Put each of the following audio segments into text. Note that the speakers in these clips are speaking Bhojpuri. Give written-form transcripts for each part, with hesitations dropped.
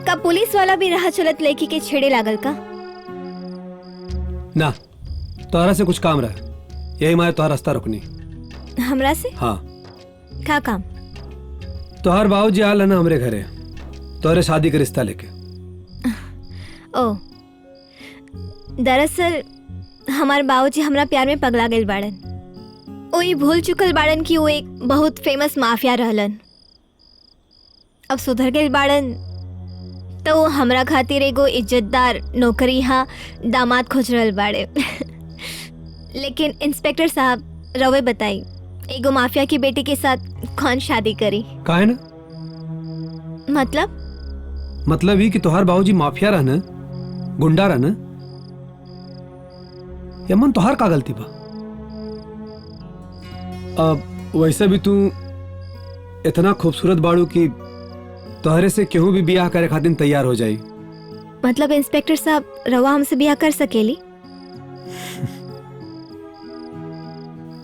का पुलिस वाला भी राह चलत लड़की के छेड़े लागल का? ना, तोहरा से कुछ काम रहा, यही मारे तोहरा रास्ता रोकनी। हमरा से? हाँ। का काम? तोहर बाबूजी आल है ना हमरे घरे, तोहरे शादी का रिश्ता लेके। ओ, दरअसल हमार बाबूजी हमरा प्यार में पगला गइल बाड़न। ओई भूल चुकल बाड़न कि वो एक बहुत फेमस माफिया रहलन। अब सुधर गइल बाड़न तो वो हमरा खातिर एगो इज्जतदार नौकरी हाँ दामाद खोज रहल बाड़े। लेकिन इंस्पेक्टर साहब, रवे बताई एगो माफिया की बेटी के साथ कौन शादी करी? काहे ना? मतलब ही कि तोहार बाबूजी माफिया रहना, गुंडा रहना, यमन तोहार का गलती बा? अब वैसे भी तू इतना खूबसूरत बाड़ू कि तोहरे से केहू भी बियाह करे खातिर तैयार हो जाई। मतलब इंस्पेक्टर साहब, रवा हमसे बियाह कर सकेली?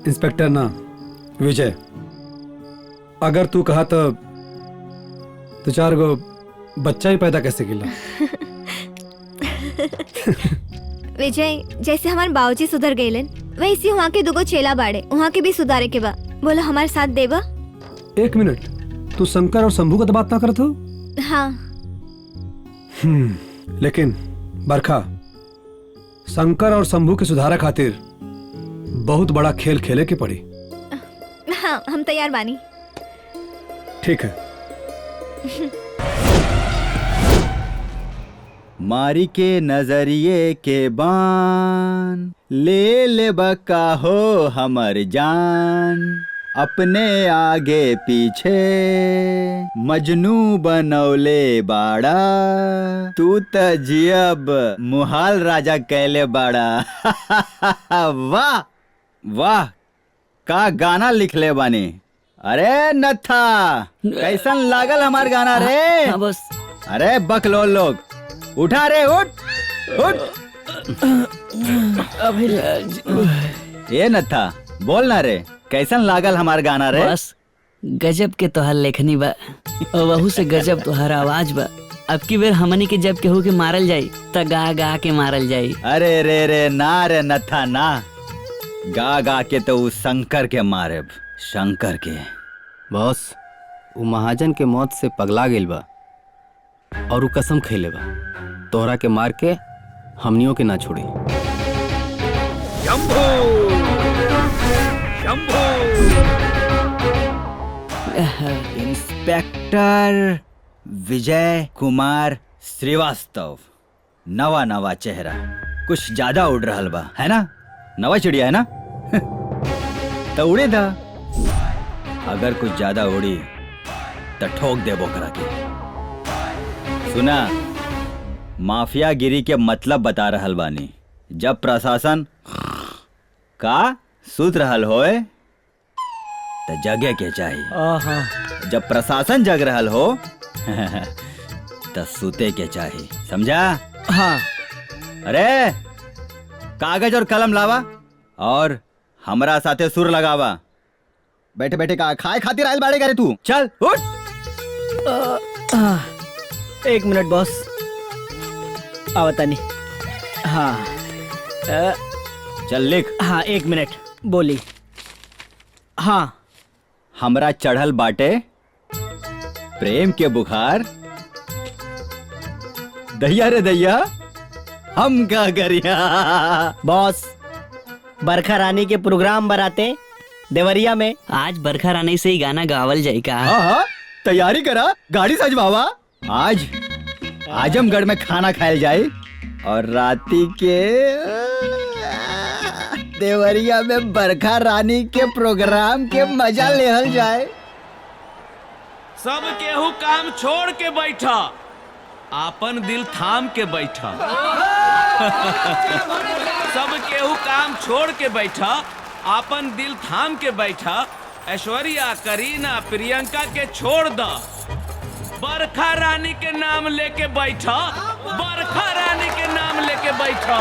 इंस्पेक्टर ना, विजय, अगर तू कहा तो 4 गो बच्चा ही पैदा कैसे गिला। विजय, जैसे हमारे बाबूजी सुधर गए वैसे वहाँ के दुगो चेला बाड़े, वहाँ के भी सुधारे के बा। बोलो हमारे साथ देबा? 1 मिनट, तू शंकर और शंभू का तो बात ना करत हो? हाँ। लेकिन बरखा, शंकर और शंभू के सुधारा खातिर बहुत बड़ा खेल खेले के पड़ी। हाँ, हम तैयार बानी। ठीक है। मारी के नजरिए के बान, ले ले बका हो हमर जान, अपने आगे पीछे मजनू बनौले बाड़ा, तू त जियब मुहाल राजा कैले बाड़ा। वाह वाह, का गाना लिखले बानी। अरे नथा, कैसन लागल हमार गाना रे? हाँ बस। अरे बकलोल लोग, उठा रे, उठ उठ। ये नथा, बोल ना रे, कैसन लागल हमार गाना रे? बस गजब के तोहर लेखनी बा और वहू से गजब तोहर आवाज बा। अब की बेर हमनी के जब केहू के मारल जाई त गा गा के मारल जाई। अरे रे रे ना रे नथा ना, गा गा के तो उस शंकर के मारे, शंकर के। बॉस, वो महाजन के मौत से पगला गेल बा और वो कसम खैले बा तोहरा के मार के हमनियों के ना छोड़ी। शंभू शंभू। इंस्पेक्टर विजय कुमार श्रीवास्तव, नवा नवा चेहरा, कुछ ज्यादा उड़ रहल बा, है ना? नवा चिड़िया है ना? तो उड़े था, अगर कुछ ज्यादा उड़ी तो ठोक दे बोकरा के। सुना, माफिया गिरी के मतलब बता रहल बानी। जब प्रशासन का सूत रहल होए तो जगे के चाहिए। जब प्रशासन जग रहल हो तो सूते के चाहिए, समझा? हाँ। अरे कागज और कलम लावा और हमरा साथे सुर लगावा। बैठे बैठे का खाए खातिर आयल बाड़े करे तू? चल उठ। 1 मिनट बॉस, आवतानी। हाँ चल लिख। हाँ 1 मिनट, बोली। हाँ। हमरा चढ़ल बाटे प्रेम के बुखार, दैया रे दैया हम का करिया। बॉस, बरखा रानी के प्रोग्राम बराते देवरिया में, आज बरखा रानी से ही गाना गावल जाए का? हाँ, तैयारी करा, गाड़ी सजवावा। आज आजमगढ़ में खाना खायल जाए और राती के देवरिया में बरखा रानी के प्रोग्राम के मजा लेहल जाए। सब केहू काम छोड़ के बैठा, आपन दिल थाम के बैठा। सब केहू काम छोड़ के बैठा, आपन दिल थाम के बैठा। ऐश्वर्या, करीना, प्रियंका के छोड़ द, बरखा रानी के नाम लेके बैठा, बरखा रानी के नाम लेके बैठा।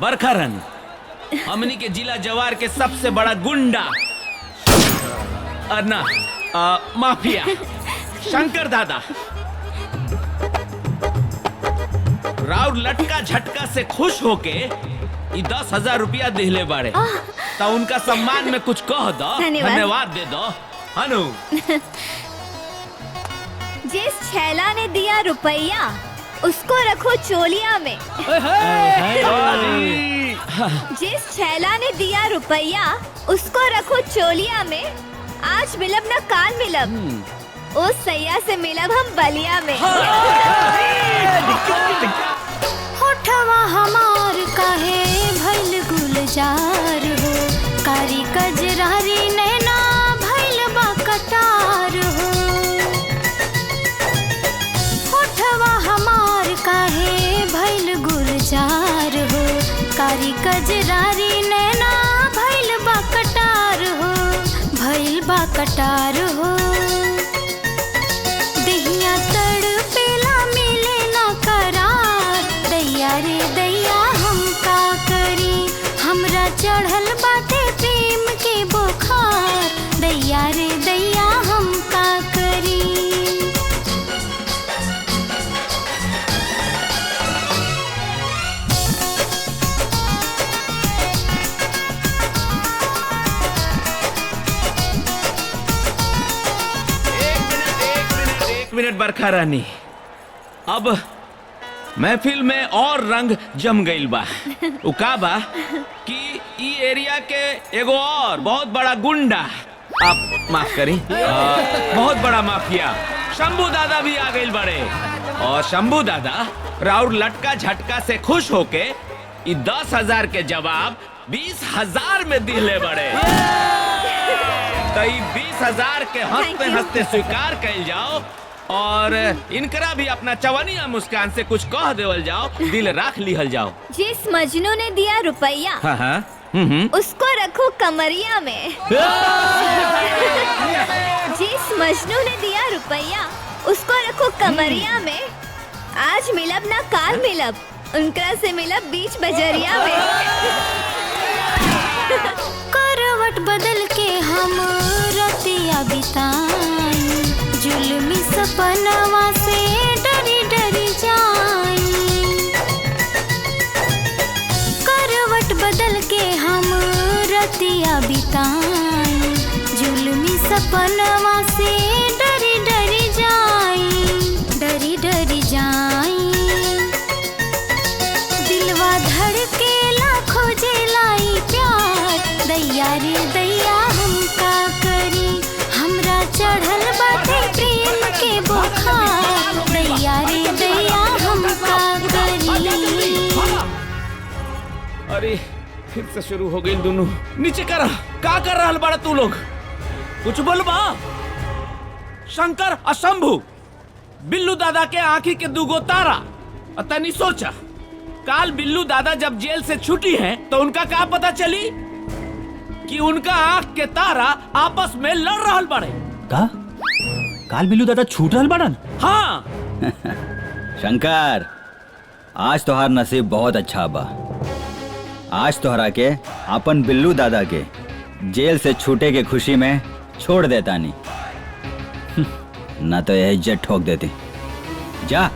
बरखा रानी हमनी के जिला जवार के सबसे बड़ा गुंडा ना माफिया शंकर दादा राउर लटका झटका से खुश होके 10,000 रुपया दिले बाड़े तो उनका सम्मान में कुछ कह दो। धन्यवाद दे दो हनु। जिस छैला ने दिया रुपया उसको रखो चोलिया में। जिस छैला ने दिया रुपया उसको रखो चोलिया में। आज मिलब ना काल मिलब उस सैया से मिलब हम बलिया में। होठवा हमार काहे भइल गुलजार हो कारी कजरारी नैना भइल बा कटार हो। होठवा हमार काहे भइल गुलजार हो कारी कजरारी नैना भइल बा कटार हो भइल बा कटार हो। दहिया तड़पेला मिले ना करार दैया रे दैया हम का करी हमरा चढ़ल बाटे प्रेम के बुखार दैया रे दैया हम का करी। एक मिनट बरखा रानी अब महफिल में और रंग जम गईल बा। उका बा कि ई एरिया के एगो और बहुत बड़ा गुंडा आप माफ करी बहुत बड़ा माफिया शंभू दादा भी आ गईल बड़े और शंभू दादा राउर लटका झटका से खुश होके ई 10,000 के जवाब 20,000 में दिले बड़े। तो ई 20,000 के हंसते हंसते स्वीकार कैल जाओ और इनकरा भी अपना चवनिया मुस्कान से कुछ कह देवल जाओ दिल राख लिहल जाओ। जिस मजनू ने दिया रुपया हाँ उसको रखो कमरिया में। जिस मजनू ने दिया रुपया उसको रखो कमरिया में। आज मिलब ना काल मिलब उनकरा से मिलब बीच बजरिया में। करवट बदल के हम रतिया बिताई जुल्मी सपनवा से डरी डरी जाई। करवट बदल के हम रतिया बिताई जुल्मी सपनवा से डरी डरी जाई डरी डरी जाई। दिलवा धड़केला खोजे लाई प्यार दैया रे दैया हम का करी हमरा चढ़ल बाटे प्रेम के बुखार दैया रे दैया हम का करी। अरे फिर से शुरू हो गई दोनों। नीचे कर का कर रहा बड़ा तू लोग कुछ बोलबा। शंकर और शंभू बिल्लू दादा के आंखी के दुगो तारा। तनी सोचा काल बिल्लू दादा जब जेल से छुट्टी है तो उनका क्या पता चली कि उनका आंख के तारा आपस में लड़ रहल बड़े। का काल बिल्लू दादा छूट रहल बड़न। हाँ शंकर आज तोहार नसीब बहुत अच्छा बा। आज तोहरा के अपन बिल्लू दादा के जेल से छूटे के खुशी में छोड़ देता नहीं ना तो यह इज्जत ठोक देती। जा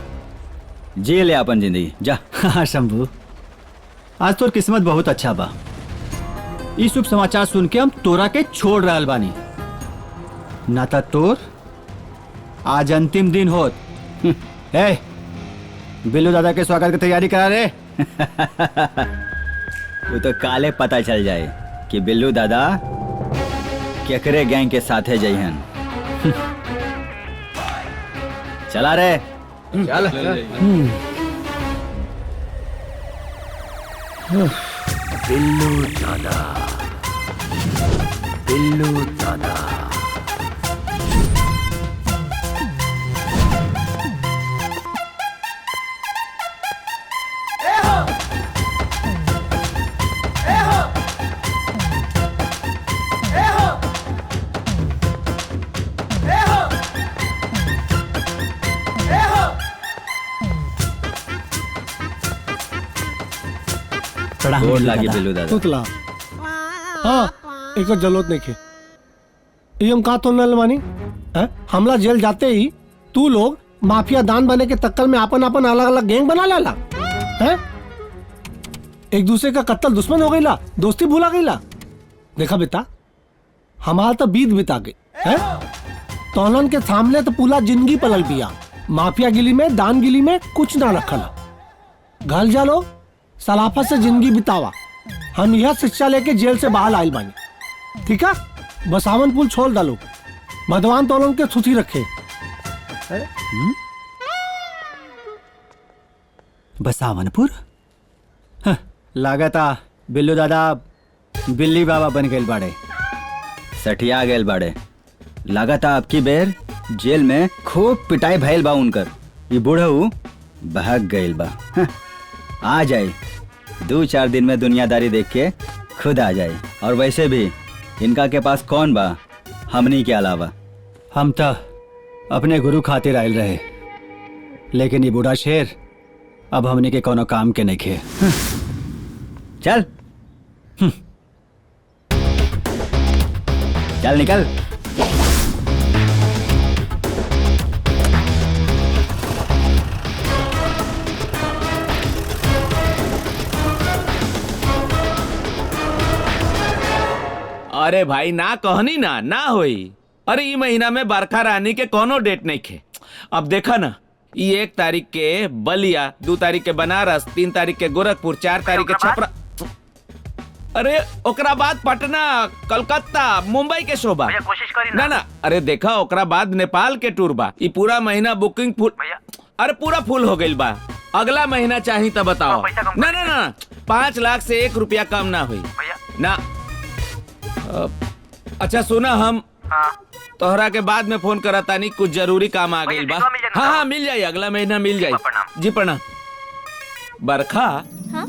जी ले अपन जिंदगी जा। हाँ शंभू आज तोर किस्मत बहुत अच्छा बा। ई शुभ समाचार सुन के हम तोरा के छोड़ रहल बानी ना ता तोर आज अंतिम दिन होत। ए बिल्लू दादा के स्वागत की तैयारी करा रे। वो तो काले पता चल जाए कि बिल्लू दादा केकरे गैंग के साथे जइहन। चला रे चल बिल्लू दादा बिल्लू दादा। प्रणाम गोड़ बिल्लू लागी दादा। बिल्लू दादा तुतला हाँ एक जरूरत नहीं है ये हम कहा तो न मानी हमला जेल जाते ही तू लोग माफिया दान बने के तक्कर में अपन अपन अलग अलग गैंग बना लेला है एक दूसरे का कत्ल दुश्मन हो गईला दोस्ती भूला गईला देखा बेटा हमारा तो बीत बिता गई है तोलन के सामने तो पूरा जिंदगी पलल पिया माफिया गिली में दान गिली में कुछ ना रखला घर जा लो सलाफत से जिंदगी बितावा हम यह शिक्षा लेके जेल से बाहर आयल बानी ठीक है बसावन पुल छोड़ डालो भगवान तोलन के सुथी रखे बसावनपुर हाँ, लागता बिल्लू दादा बिल्ली बाबा बन गए बाड़े। सठिया गेल बाड़े लगाता आपकी बेर जेल में खूब पिटाई भइल बा उनकर ये बूढ़ऊ भाग गइल बा आ जाए 2-4 दिन में दुनियादारी देख के खुद आ जाए और वैसे भी इनका के पास कौन बा हमनी के अलावा हम तो अपने गुरु खातिर आयल रहे लेकिन ये बूढ़ा शेर अब हमने के कोनो काम के नहीं खे चल चल निकल अरे भाई ना कहनी ना होई। अरे ई महीना में बरखा रानी के कोनो डेट नहीं खे। अब देखा ना ई 1 तारीख के बलिया, 2 तारीख के बनारस, 3 तारीख के गोरखपुर, 4 तारीख के छपरा, अरे ओकरा बाद पटना, कलकत्ता, मुंबई के शोभा ना। अरे देखा ओकरा बाद नेपाल के टूर बा। ई पूरा महीना बुकिंग फुल, अरे पूरा फुल हो गइल बा। अगला महीना चाही तो बताओ। ना 5 लाख से 1 रुपया कम ना हुई ना। अच्छा सुना हम तोहरा के बाद में फोन करा तानी कुछ जरूरी काम आ गई बा। हाँ मिल जाये अगला महीना मिल जाये जी प्रणाम। बरखा हाँ?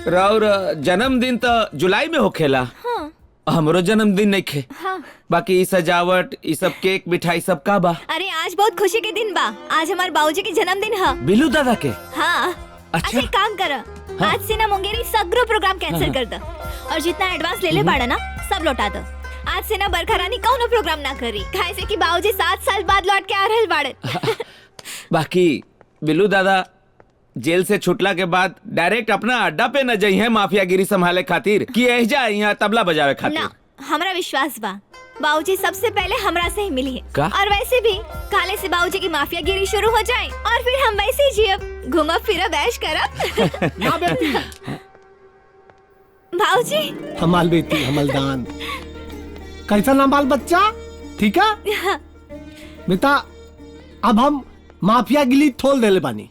राउर जन्मदिन तो जुलाई में होखेला। हाँ। हमरो जन्मदिन नहीं खे। हाँ। बाकी ई सजावट ई सब केक मिठाई सब का बा। अरे आज बहुत खुशी के दिन बा। आज हमारे बाबूजी के जन्मदिन है। बिल्लू दादा के हाँ। अच्छा एक काम कर हाँ? आज से ना मुंगेरी सगरो प्रोग्राम कैंसिल कर दो और जितना एडवांस ले ले बाड़ा ना सब लौटा दो। आज से ना बरखा रानी कौनो प्रोग्राम ना करी काहे से कि बाबूजी 7 साल बाद लौट के आ रहल बाड़े। बाकी बिल्लू दादा जेल से छुटला के बाद डायरेक्ट अपना अड्डा पे न जाई है माफियागिरी संभाले खातिर कि एजा यहाँ तबला बजावे खातिर। ना हमरा विश्वास बा बाबूजी सबसे पहले हमरा से ही मिली है का? और वैसे भी काले से बाबूजी की माफियागिरी शुरू हो जाए और फिर हम वैसे ही जियब घूमब फिरब ऐश करब। ना बेटी बाबूजी हमाल बेटी हमलदान कैसा नाम बाल बच्चा ठीक है बेटा अब हम माफिया गिली थोल देले बानी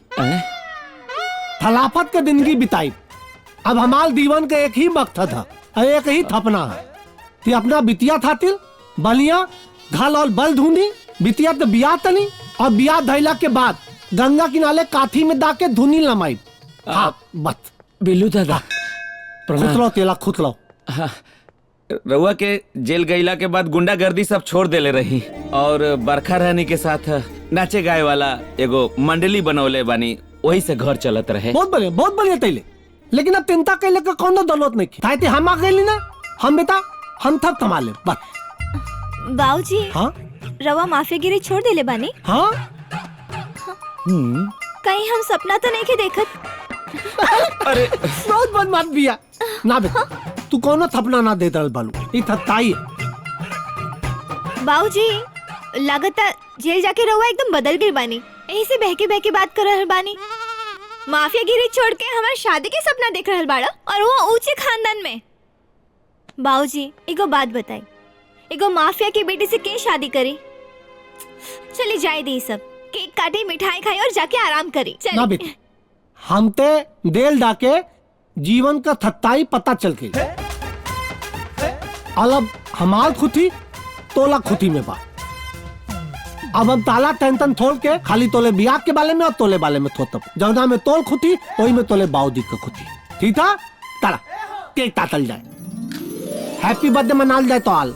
थलाफत के जिंदगी बिताई। अब हमाल दीवन का एक ही मकसद है और एक ही थपना है कि अपना बितिया खातिर बलिया घाल और बल ढूंढी बितिया तो बिया तनी और बिया धैला के बाद गंगा किनारे काठी में दा के धुनी लमाई। हाँ बस बिल्लू दादा खुतलो तेला खुतलो। हाँ, रउआ के जेल गईला के बाद गुंडागर्दी सब छोड़ देले रही और बरखा रानी के साथ नाचे गाए वाला एगो मंडली बनौले बानी वही से घर चलत रहे। बहुत बढ़िया तैले लेकिन अब चिंता कैले का कोनो जरूरत नहीं थी ताकि हम आ गए ना हम बेटा हम थक थमा ले बस। बाबूजी हाँ रवा माफियागिरी छोड़ देले बानी। हाँ कहीं हम सपना तो नहीं के देखत। अरे बहुत बदमाश बिया ना बेटा तू कोनो थपना ना दे दल बालू ई थताई बाबूजी लगातार जेल जाके रवा एकदम बदल गई बानी यही से बहके बात कर रहल बानी। माफियागिरी छोड़ के हमारे शादी के सपना देख रहल बाड़ा और वो ऊंचे खानदान में। बाबूजी एगो बात बताई एगो माफिया की बेटी से के शादी करी। चली जाए दी सब केक काटी मिठाई खाई और जाके आराम करी। ना बेटा हम ते देल डाके जीवन का थत्ताई पता चल गई अब हमार खुदी तोला खुदी में बा। अब हम ताला टेंशन छोड़ के खाली तोले बियाह के बारे में और तोले बारे में थोतब जौना में तोल खुदी वही में तोले बाऊदी का खुदी ठीक था ताला केक काटल जाए हैप्पी बर्थडे मनाल जाए तो आल।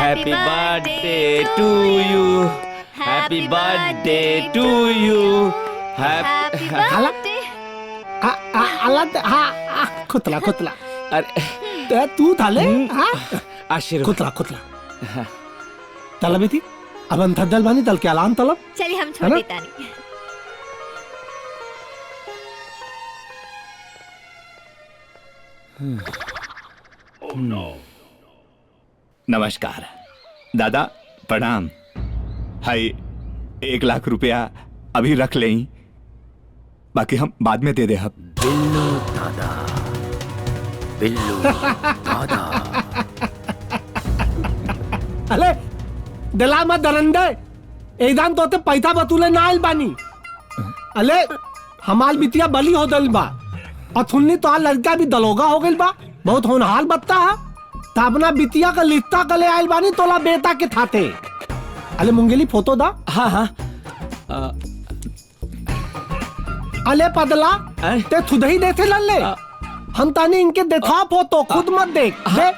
Happy birthday to you, happy birthday to you, happy आला आला खुतला खुतला अरे तू थाले आशीर्वाद खुतला खुतला तलब थी अब अंथदल बानी तल के अलाम तलब चलिए हम है छोड़ ना? देता नहीं। नमस्कार दादा, प्रणाम। हाय, 1,00,000 रुपया अभी रख लें, बाकी हम बाद में दे दे। हम बिल्लू दादा, बिल्लू दादा। अले दिला मत दरंदे एकदम तोते पैसा बतूले ना आइल बानी। अले हमाल बिटिया बली हो दल बा और थुन्नी तो लड़का भी दलोगा हो गइल बा, बहुत होनहाल बत्ता है। तो अपना बिटिया का लिस्ता कले आइल बानी तोला बेटा के थाते। अले मुंगेली फोटो दा। हाँ हाँ अले पदला ते खुद ही देते लल्ले, हम तानी इनके देखा फोटो, खुद मत देख दे।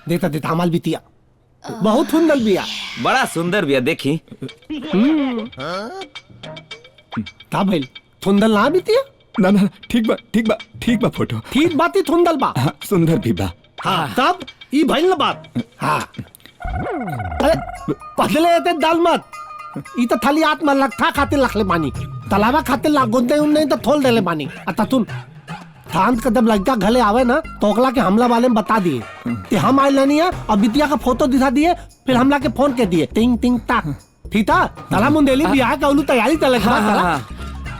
देता देता हमाल बिटिया बहुत सुंदर बिया, बड़ा सुंदर भैया, देखी का भइल सुंदर ना बिटिया? ना ना, ठीक बा ठीक बा ठीक बा, फोटो ठीक बात ही सुंदर बा। हाँ, सुंदर भी बा। हाँ तब ई भइल ना बात। हाँ अरे पहले ते दाल मत, ई तो थाली आत्मा लखा खाते लखले बानी, तलावा खाते लागोंदे उन नहीं तो थोल देले बानी। अता तुम थांत का जब लड़का घले आवे ना तो ओकला के हमला वाले में बता दिए कि हम आइल नहीं है और बिटिया का फोटो दिखा दिए, फिर हमला के फोन के दिए टिंग टिंग टाक। ठीक था तला मुंडेली बियाह का उलू तैयारी चले हाँ, तला। हाँ।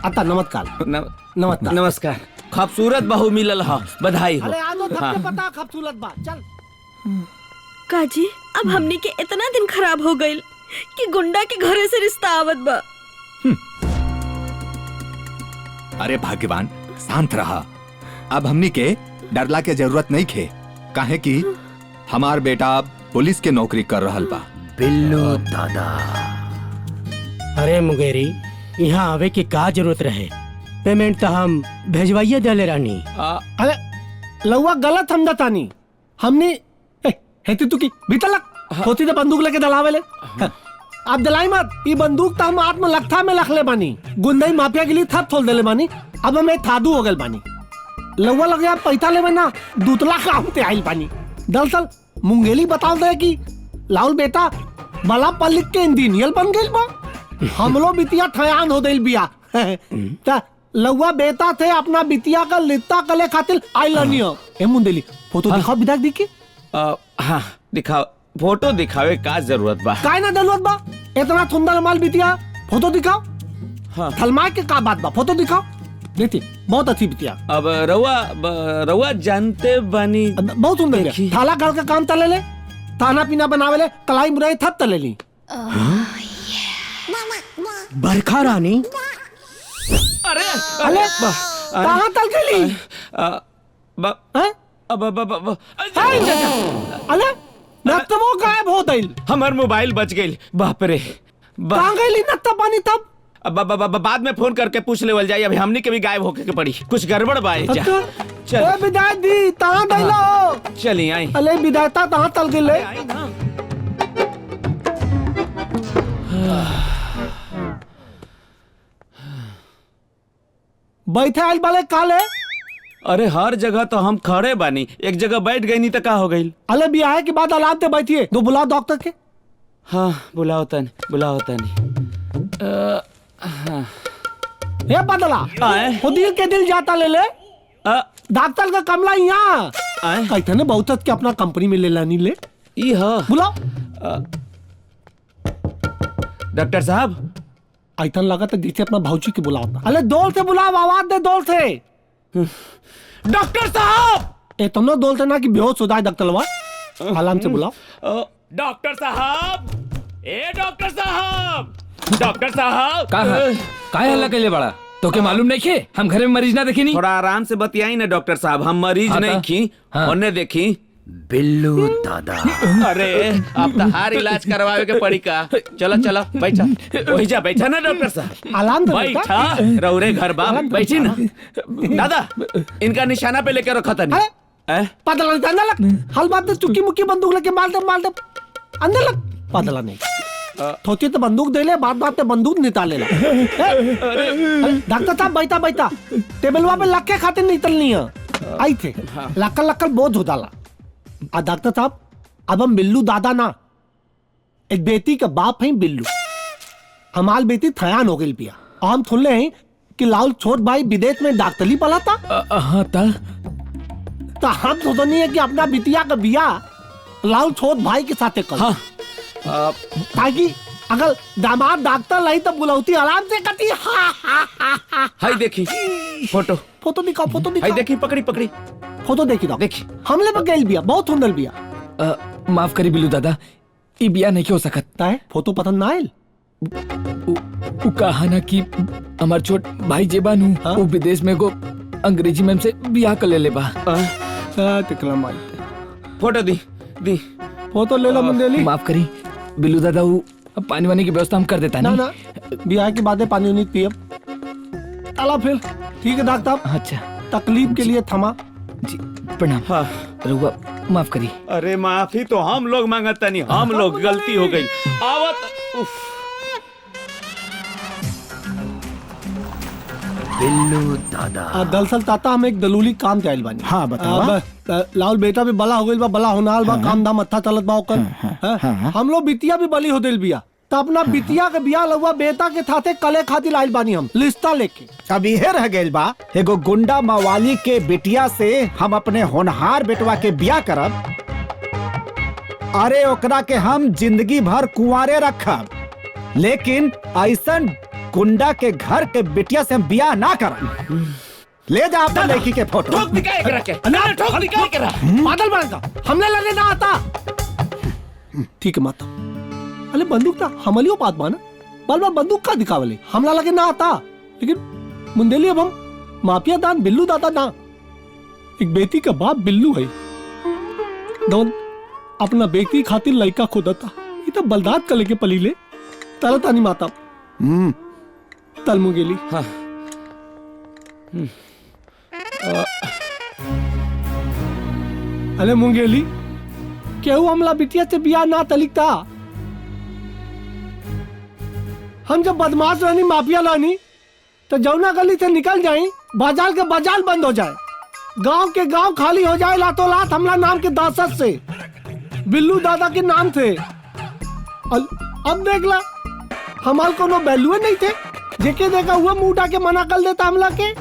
अता नमस्कार नमस्कार नमस्कार। खूबसूरत बहू मिलल हो, बधाई हो। अरे आजो सबके पता खूबसूरत बात। चल काजी अब हमने के इतना दिन खराब हो गइल कि गुंडा के घरे से रिश्ता आवत बा। अरे भाग्यवान, शांत रहा। अब हमनी के डरला के जरूरत नहीं खे, काहे कि हमार बेटा पुलिस के नौकरी कर रहल बा। बिल्लू दादा। अरे मुंगेरी, यहाँ आवे की का जरूरत रहे? पेमेंट तो हम भेजवाइए दले रानी। अरे लौवा गलत हम दतानी हमने हेती तू की भीतर होती तो बंदूक लेके दलावे ले। अब दलाई मत, ये बंदूक तो हम आत्म लखा में लख ले बानी, गुंडई माफिया के लिए थप थोल देले बानी। अब हम थादू हो गए बानी, लौवा लगे आप पैसा ले ना दूतला काम ते आइल बानी। दरअसल मुंगेली बताओ दे कि लाउल बेटा बला पल्लिक के इंजीनियर बन गइल बा, हमलो बिटिया ठयान हो दिल बिया। ता लौवा बेटा थे अपना बिटिया का लित्ता कले खातिर आइल नहीं हो। ए मुंडेली फोटो दिखाओ विदाक दी की। हाँ दिखाओ, फोटो दिखावे का जरूरत बा? काय ना जरूरत बा, इतना सुंदर माल बिटिया, फोटो दिखाओ। हाँ। थलमा के का बात बा, फोटो दिखाओ। देखती बहुत अच्छी बिटिया, अब रउआ जानते बानी बहुत सुंदर बिया। थाला घर का काम तले ले, खाना पीना बनावे ले, कलाई मुराई थप तले ली। बरखा रानी, अरे अरे कहाँ तल गई? अरे नत्ता वो गायब हो गई, हमार मोबाइल बच गई। बाप रे, कहाँ गई नत्ता पानी तब? बाद में फोन करके पूछ लेवल जाए, अभी हमनी के भी गायब होके के पड़ी, कुछ गड़बड़ बा एजा। चल विदाई दी तहाँ दैलो, चली आई। अले विदायता तहाँ तल गई ले। बैठे आइल वाले काले। अरे हर जगह तो हम खड़े बानी, एक जगह बैठ गई नहीं तो का हो गई? अले ब्याह के बाद औलाद ते बैठिए, दो बुलाओ डॉक्टर के। हाँ बुलाओ तनी, बुलाओ तनी। ये बदला खुदी के दिल जाता ले ले, डॉक्टर का कमला यहाँ कहते ने बहुत के अपना कंपनी में ले लानी ले। बुलाओ डॉक्टर साहब। ऐसा लगा तो जैसे अपना भाऊजी के बुलाओ। अरे दौड़ से बुलाओ, आवाज दे दौड़ से। डॉक्टर साहब, इतना दौड़ से ना कि बेहोश हो जाए डॉक्टर, आराम से बुलाओ। डॉक्टर साहब, ए डॉक्टर साहब, डॉक्टर साहब। काय हल्ला कैले बड़ा? तो के मालूम नहीं खे हम घरे में मरीज ना देखी नहीं? थोड़ा आराम से बतियाई ना डॉक्टर साहब, हम मरीज नहीं खी। उन्हें देखी बिल्लू दादा। अरे अब तो हार इलाज करवावे के पड़ी का। चलो चलो बैठा, वही जा बैठा ना डॉक्टर साहब, आराम से बैठा। रौरे घर बाप बैठी ना। दादा इनका निशाना पे लेके रखा था नहीं। पता लग हल बात चुकी मुक्की बंदूक लेके मार दे अंदर लग बदला नहीं थोची तो बंदूक दे ले बात बात पे बंदूक निकाले ला डॉक्टर साहब बैठा बैठा टेबलवा पे लग के खाते निकलनी है आई थे लक्कल लक्कल बहुत हो डाला आ डॉक्टर साहब अब हम बिल्लू दादा ना एक बेटी का बाप है बिल्लू हमाल बेटी थयान हो गई पिया और हम सुन ले हैं कि लाल छोट भाई विदेश में डॉक्टरी पढ़ा था हाँ था तो हम तो नहीं है कि अपना बिटिया का बियाह लाल छोट भाई के साथ कर हाँ ताकि अगर दामाद डॉक्टर लाई तो बुलौती आराम से कटी हाय देखी फोटो फोटो दिखाओ हाय देखी पकड़ी पकड़ी फोटो देखी दो देखी हमले पर गई बिया बहुत सुंदर बिया माफ करी बिल्लू दादा ई बिया नहीं हो सकत है फोटो पसंद ना आयल उ कहा ना कि हमार छोट भाई जे बानू वो विदेश में को अंग्रेजी मैम से बियाह कर ले बा तिकला माई फोटो दी फोटो ले लो मंदेली माफ करी बिल्लू दादा वो पानी वानी की व्यवस्था हम कर देता ना नहीं ना बियाह के बाद पानी नहीं पिए चला फिर ठीक है डॉक्टर साहब अच्छा तकलीफ के लिए थमा जी प्रणाम हाँ रुआ माफ करी अरे माफी तो हम लोग मांगता नहीं हम लोग गलती हो गई आवत उफ बिल्लू दादा दरअसल ताता हम एक दलूली काम चाहल बानी हाँ बताओ लाल बेटा भी बला हो गइल बा बला होनाल बा काम धाम अच्छा चलत बा ओकर हम लोग बिटिया भी बली हो दिल बिया तो अपना बिटिया के बिया लगवा बेटा के साथे कले खातिर आइल बानी हम लिस्टा लेके अब इहे रह गइल बा एगो गुंडा मवाली के बिटिया से हम अपने होनहार बेटवा के बिया करब अरे ओकरा के हम जिंदगी भर कुंवारे रखब लेकिन ऐसन गुंडा के घर के बिटिया से हम बिया ना करब ले जा अपना लड़की के फोटो ठोक दिखाए करा के ना ठोक दिखाए करा पागल बन का हमने लगे ना आता ठीक है माता अरे बंदूक था हमलियो बात बाना बाल बाल बंदूक का दिखावले हमला लगे ना आता लेकिन मुंदेली अब हम माफिया दान बिल्लू दादा ना एक बेटी का बाप बिल्लू है दोन अपना बेटी खातिर लड़का खुदा था ये तो बलदाद का लेके पली ले तारा तानी माता तल मुंगेली हाँ अरे मुंगेली केहू हमला बिटिया से बिया ना तलिकता हम जब बदमाश रहनी माफिया लानी तो जौना गली से निकल जाए बाजार के बाजार बंद हो जाए गांव के गांव खाली हो जाए लातों लात हमला नाम के दासत से बिल्लू दादा के नाम थे अब देख ला हमाल कोनो वैल्यू नहीं थे जेके देखा हुआ मुंह उठा के मना कर देता हमला के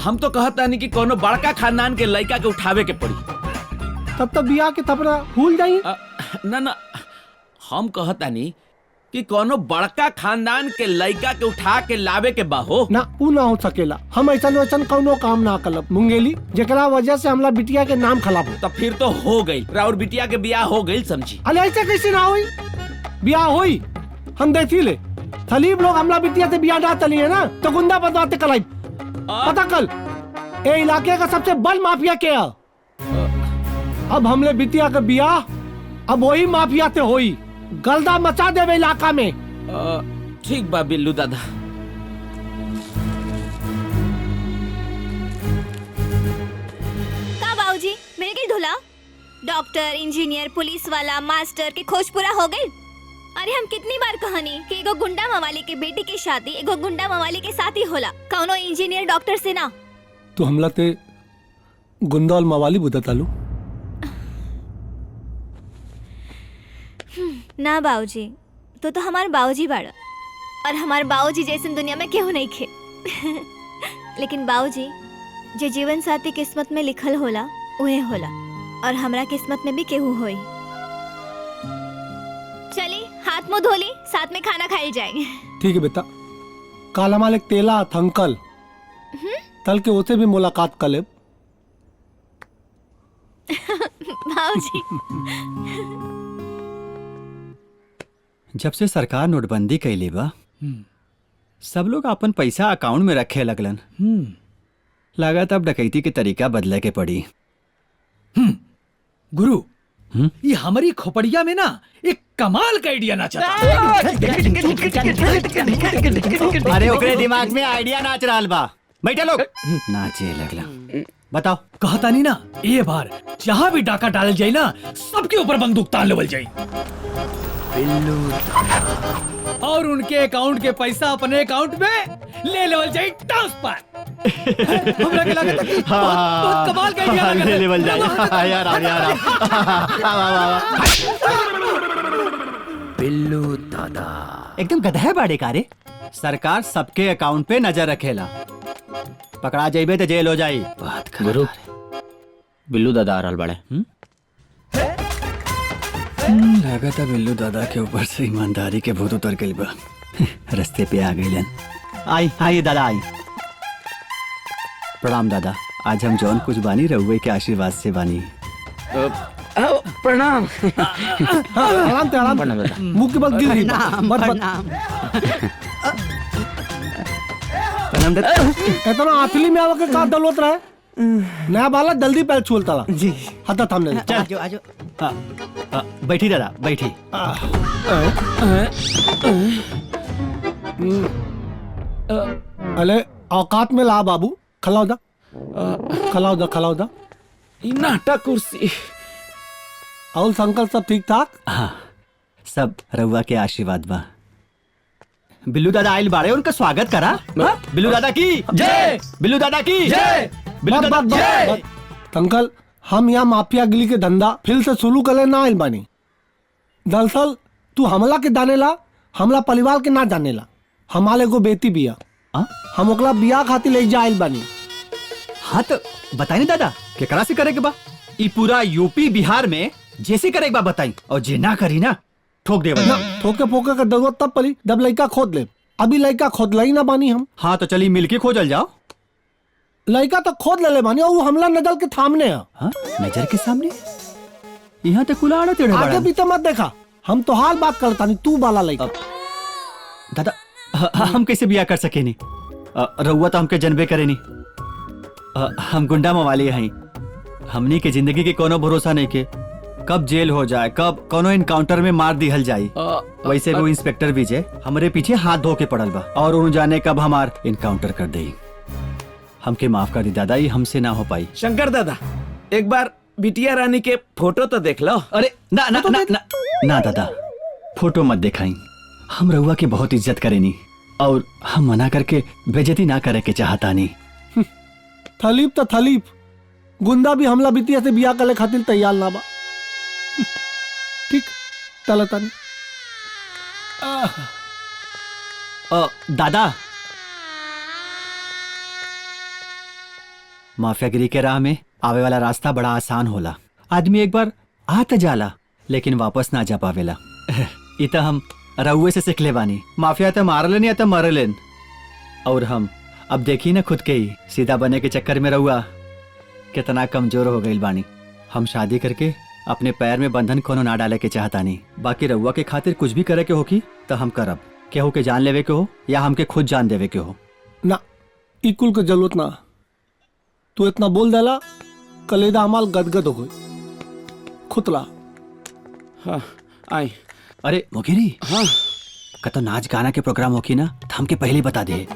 हम तो कहता नहीं कि कोनो बड़का खानदान के लड़का के उठावे के पड़ी तब तो बिया के थपना भूल जाइए ना ना हम कहता नहीं कि कोनो बड़का खानदान के लड़का के उठा के लावे के बाहो ना ऊ ना हो सकेला हम ऐसा वैसन कोनो काम ना करब मुंगेली जेकरा वजह से हमला बिटिया के नाम खराब हो तो फिर तो हो गई राउर बिटिया के बियाह हो गई समझी अरे ऐसे कैसे ना हुई बियाह हुई हम देखी ले सलीब लोग हमला बिटिया से बियाह ना चली है ना तो गुंडा बदवाते कलाई पता कल ए इलाके का सबसे बड़ माफिया क्या अब हमले बिटिया का बियाह अब वही माफिया से होई गलदा मचा देवे इलाका में ठीक बा बिल्लू दादा का बाबूजी मिल गई धुला डॉक्टर इंजीनियर पुलिस वाला मास्टर के खोज पूरा हो गई अरे हम कितनी बार कहानी कि एगो गुंडा मवाली के बेटी की शादी एगो गुंडा मवाली के साथ ही होला कौनो इंजीनियर डॉक्टर से ना तो हमला ते गुंडा और मवाली बुदा तालू ना बाबूजी तो हमारे बाबूजी बाड़ा और हमारे बाबूजी जैसे दुनिया में केहू नहीं खे लेकिन बाबूजी जो जीवन साथी किस्मत में लिखल होला उहे होला और हमरा किस्मत में भी केहू होई चली हाथ मुंह धोली साथ में खाना खाई जाएंगे ठीक है बेटा काला मालिक तेला थंकल तल के उसे भी मुलाकात कर ले बाबूजी जब से सरकार नोटबंदी कैली बा सब लोग अपन पैसा अकाउंट में रखे लगलन लागत अब डकैती के तरीका बदले के पड़ी गुरु ये हमारी खोपड़िया में ना एक कमाल का आइडिया नाचा था। अरे ओकरे दिमाग में आइडिया नाच रहा बा बैठे लोग नाचे लगला बताओ। कहता नहीं ना, ये बार जहाँ भी डाका डाल जाए ना, सबके ऊपर बंदूक तान लेवल जाए और उनके अकाउंट के पैसा अपने अकाउंट में ले लेवल जाए ट्रांसफर। हमरा के लगा था कि बहुत कमाल का आइडिया लगा। ले लेवल जाए यार। बिल्लू दादा एकदम गधा बाड़े कारे। सरकार सबके अकाउंट पे नजर रखेला, पकड़ा जाइबे तो जेल हो जाई। बात कर गुरु, बिल्लू दादा आ रहल बाड़े। लगा था बिल्लू दादा के ऊपर से ईमानदारी के भूत उतर गइल बा। रास्ते पे आ गइलन। आई दादा आई। प्रणाम दादा, आज हम जौन कुछ बानी रहुए के आशीर्वाद से बानी। प्रणाम। प्रणाम मुंह के बल गिर रही। इतना आतली में आवा के का दलवत रहे। नया बाला जल्दी पैर छुल तला जी। हता थामने आजो आजो। बैठी दादा बैठी। अले औकात में ला बाबू। खलाओ दा। नाटा कुर्सी। और अंकल सब ठीक ठाक? हाँ, सब रउआ के आशीर्वाद बा। बिल्लू दादा आइल बाड़े, उनका स्वागत करा। बिल्लू दादा की जय। बिल्लू दादा की जय। बिल्लू दादा जय। अंकल, हम यहाँ माफिया गिली के धंधा फिर से शुरू करे ना आइल बानी। दरअसल तू हमला के जानेला, हमला परिवार के ना जानेला। हमारे को बेटी बिया, हम ओकला बिया खातिर ले जा आइल बानी। हाँ तो बताई ना दादा, केकरा से करे के बा? ई पूरा यूपी बिहार में जैसे करे बा बताई, और जे ना करी ना ठोक दे। ठोके फोके का जरूरत तब पड़ी जब लड़का खोद ले। अभी लड़का खोद लाई ना बानी हम। हाँ तो चली मिलके खोजल जाओ। लड़का तो खोद ले बानी और वो हमला नजर के सामने है। हाँ? नजर के सामने? यहाँ तो कुला आड़ा तेरे आगे भी तो मत देखा, हम तो हाल बात करता नहीं, तू बाला लड़का। दादा हम कैसे बिया कर सके नहीं? रउआ तो हमके जनबे करे नहीं। हम गुंडा मवाली हैं। हमनी के जिंदगी के कोनो भरोसा नहीं के, कब जेल हो जाए, कब कोनो इनकाउंटर में मार दिहल जाए। वैसे वो इंस्पेक्टर विजय हमरे पीछे हाथ धो के पड़ल बा और उन जाने कब हमार इनकाउंटर कर दे। हमके माफ कर दी दादा, ये हमसे ना हो पाई। शंकर दादा, एक बार बिटिया रानी के फोटो तो देख लो। अरे ना ना ना ना, ना दादा, फोटो मत दिखाई। हम रउआ के बहुत इज्जत करेनी और हम मना करके बेइज्जती ना करे के चाहता नहीं। थलीप तो थलीप, गुंडा भी हमला बिटिया से बिया करे खातिर तैयार ना बा। ठीक चलता नहीं। दादा, माफियागिरी के राह में आवे वाला रास्ता बड़ा आसान होला। आदमी एक बार आ त जाला लेकिन वापस ना जा पावेला। ये तो हम रउए से सीख ले बानी। माफिया तो मारलेन या तो मरलेन, और हम अब देखी ना खुद के ही सीधा बने के चक्कर में रउआ कितना कमजोर हो गई बानी। हम शादी करके अपने पैर में बंधन कोनो ना डाले के चाहता नहीं। बाकी रउआ के खातिर कुछ भी करे के होगी तो हम करब। केहू के जान लेवे के हो या हमके खुद जान देवे के हो। ना इकुल के जरूरत ना। तू इतना बोल देला, कलेदा हमाल गदगद हो गई। खुतला। हाँ आई। अरे मुगेरी, हाँ कतो नाच गाना के प्रोग्राम होगी ना तो हमके पहले बता दे।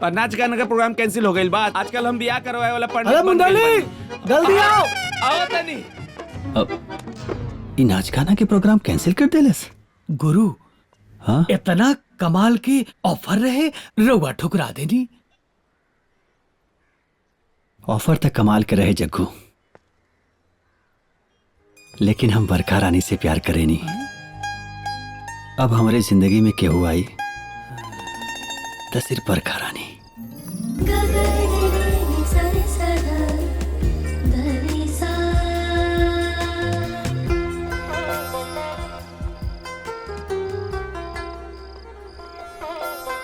पर नाच गाना का प्रोग्राम कैंसिल हो गई बात। आजकल हम बियाह करवाए वाला पंडित। अरे मुंडली, जल्दी आओ। आओ तनी। अब ये नाच गाना के प्रोग्राम कैंसिल कर देलस? गुरु, हाँ इतना कमाल की ऑफर रहे, रउआ ठुकरा देनी। ऑफर तक कमाल के रहे जग्गू, लेकिन हम बरखा रानी से प्यार करे नहीं। अब हमारे जिंदगी में केहू आई तो सिर्फ बरखा रानी।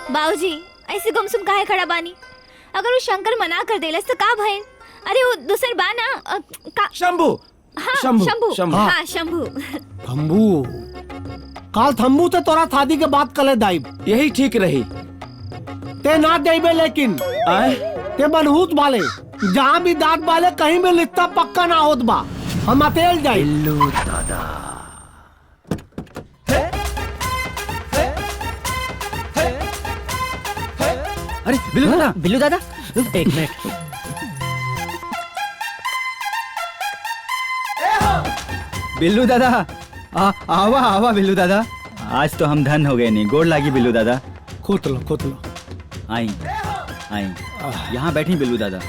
बाबूजी ऐसे गुमसुम काहे खड़ा बानी? अगर वो शंकर मना कर देलस तो का भइल? अरे वो दूसर बाना का शंभू। हाँ शंभू, शंभू, शंभू। हाँ शंभू। थम्बू काल थम्बू से तोरा शादी के बात कले दाइब। यही ठीक रही। ते ना देबे लेकिन ते मनहूस वाले जहाँ भी दांत वाले कहीं भी लिखता पक्का ना होत बा। हम अतेल जाई। बिल्लू दादा, अरे बिल्लू दादा, बिल्लू दादा एक मिनट। बिल्लू दादा आवा आवा बिल्लू दादा, आज तो हम धन हो गए नहीं। गोड़ लागी बिल्लू दादा। खोत लो। आई यहाँ बैठी बिल्लू दादा।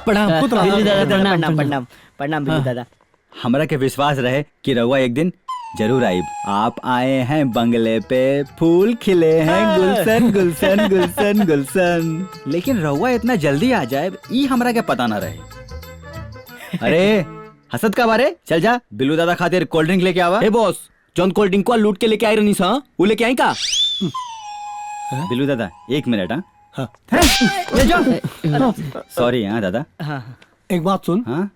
प्रणाम बिल्लू दादा, प्रणाम प्रणाम प्रणाम बिल्लू दादा। हमरा के विश्वास रहे कि रउआ एक दिन जरूर आइब। आप आए हैं बंगले पे, फूल खिले हैं, गुलशन गुलशन गुलशन गुलशन, लेकिन रउआ इतना जल्दी आ जाए ई हमरा के पता ना रहे। अरे हसद का बारे, चल जा बिल्लू दादा खातिर कोल्ड ड्रिंक लेके आवा। ए बॉस, जॉन कोल्ड ड्रिंक को लूट के लेके आई रही सा, वो लेके आई का? बिल्लू दादा 1 मिनट। हाँ। ले जाओ। सॉरी हाँ दादा। एक बात सुन। हाँ?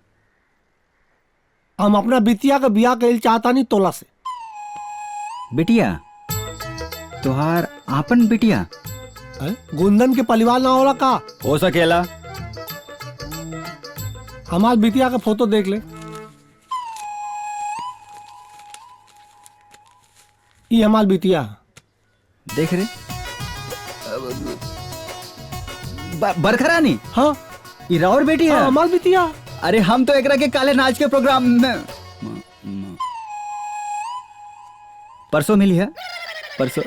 हम अपना बिटिया का ब्याह कइल चाहता नहीं तोला से। बिटिया? तुहार आपन बिटिया? गुंदन के परिवार ना होला का? हो सकेला। हमार बिटिया का फोटो देख ले। ये हमार बिटिया देख रहे। बरखरानी? हाँ। ये राउर बेटी है? हमार बिटिया। अरे हम तो एकरा के काले नाच के प्रोग्राम में परसों मिली है। परसों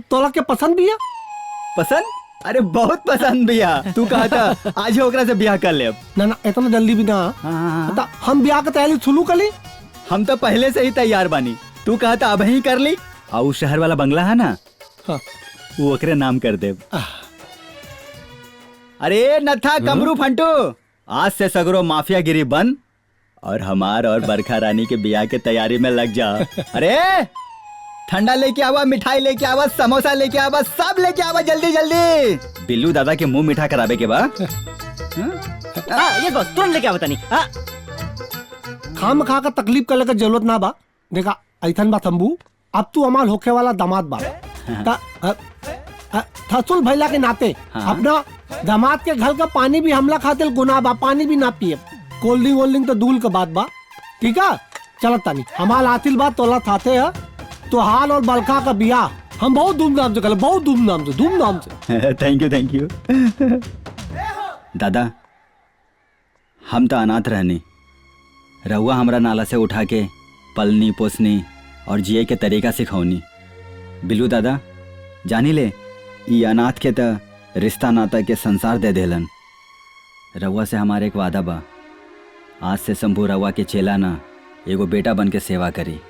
तोला के पसंद भी है? पसंद? अरे बहुत पसंद भैया। तू कहा था आज ही ओकरा से ब्याह कर ले। अब ना इतना जल्दी भी ना। हम ब्याह का तैयारी शुरू कर ली। हम तो पहले से ही तैयार बानी। तू कहा था अब ही कर ली। और शहर वाला बंगला है ना, हाँ। वो ओकरे नाम कर दे। अरे नथा कमरू फंटू, आज से सगरो माफिया गिरी बंद और हमार और बरखा रानी के ब्याह के तैयारी में लग जा। अरे ठंडा लेके आवा, मिठाई लेके आवा, समोसा लेके आवा, सब लेके आवा जल्दी जल्दी। बिल्लू दादा के मुंह मीठा करावे के बाद ये बस तुरंत लेके आवता नहीं। खाम खा का तकलीफ करे का जरूरत ना बा। देखा ऐथन बा तंबू, अब तू हमार होखे वाला दामाद बा। थसुल भैला के नाते अपना दामाद के घर का पानी भी हमला खातिर गुनाह बा। पानी भी ना पिए। कोल्ड ड्रिंक वोल्ड ड्रिंक तो दूर का बात बा। ठीक है चलत तानी। हमार आतिल बात तोला थाते है तो हाल और बलखा का बियाह हम बहुत धूमधाम से कर, बहुत धूमधाम से। थैंक यू दादा। हम तो अनाथ रहनी, रहुआ हमरा नाला से उठा के पलनी पोसनी और जिए के तरीका सिखौनी। बिल्लू दादा जानी ले, ये अनाथ के तो रिश्ता नाता के संसार दे देलन। रहुआ से हमारे एक वादा बा, आज से शंभू रहुआ के चेला ना एगो बेटा बन के सेवा करी।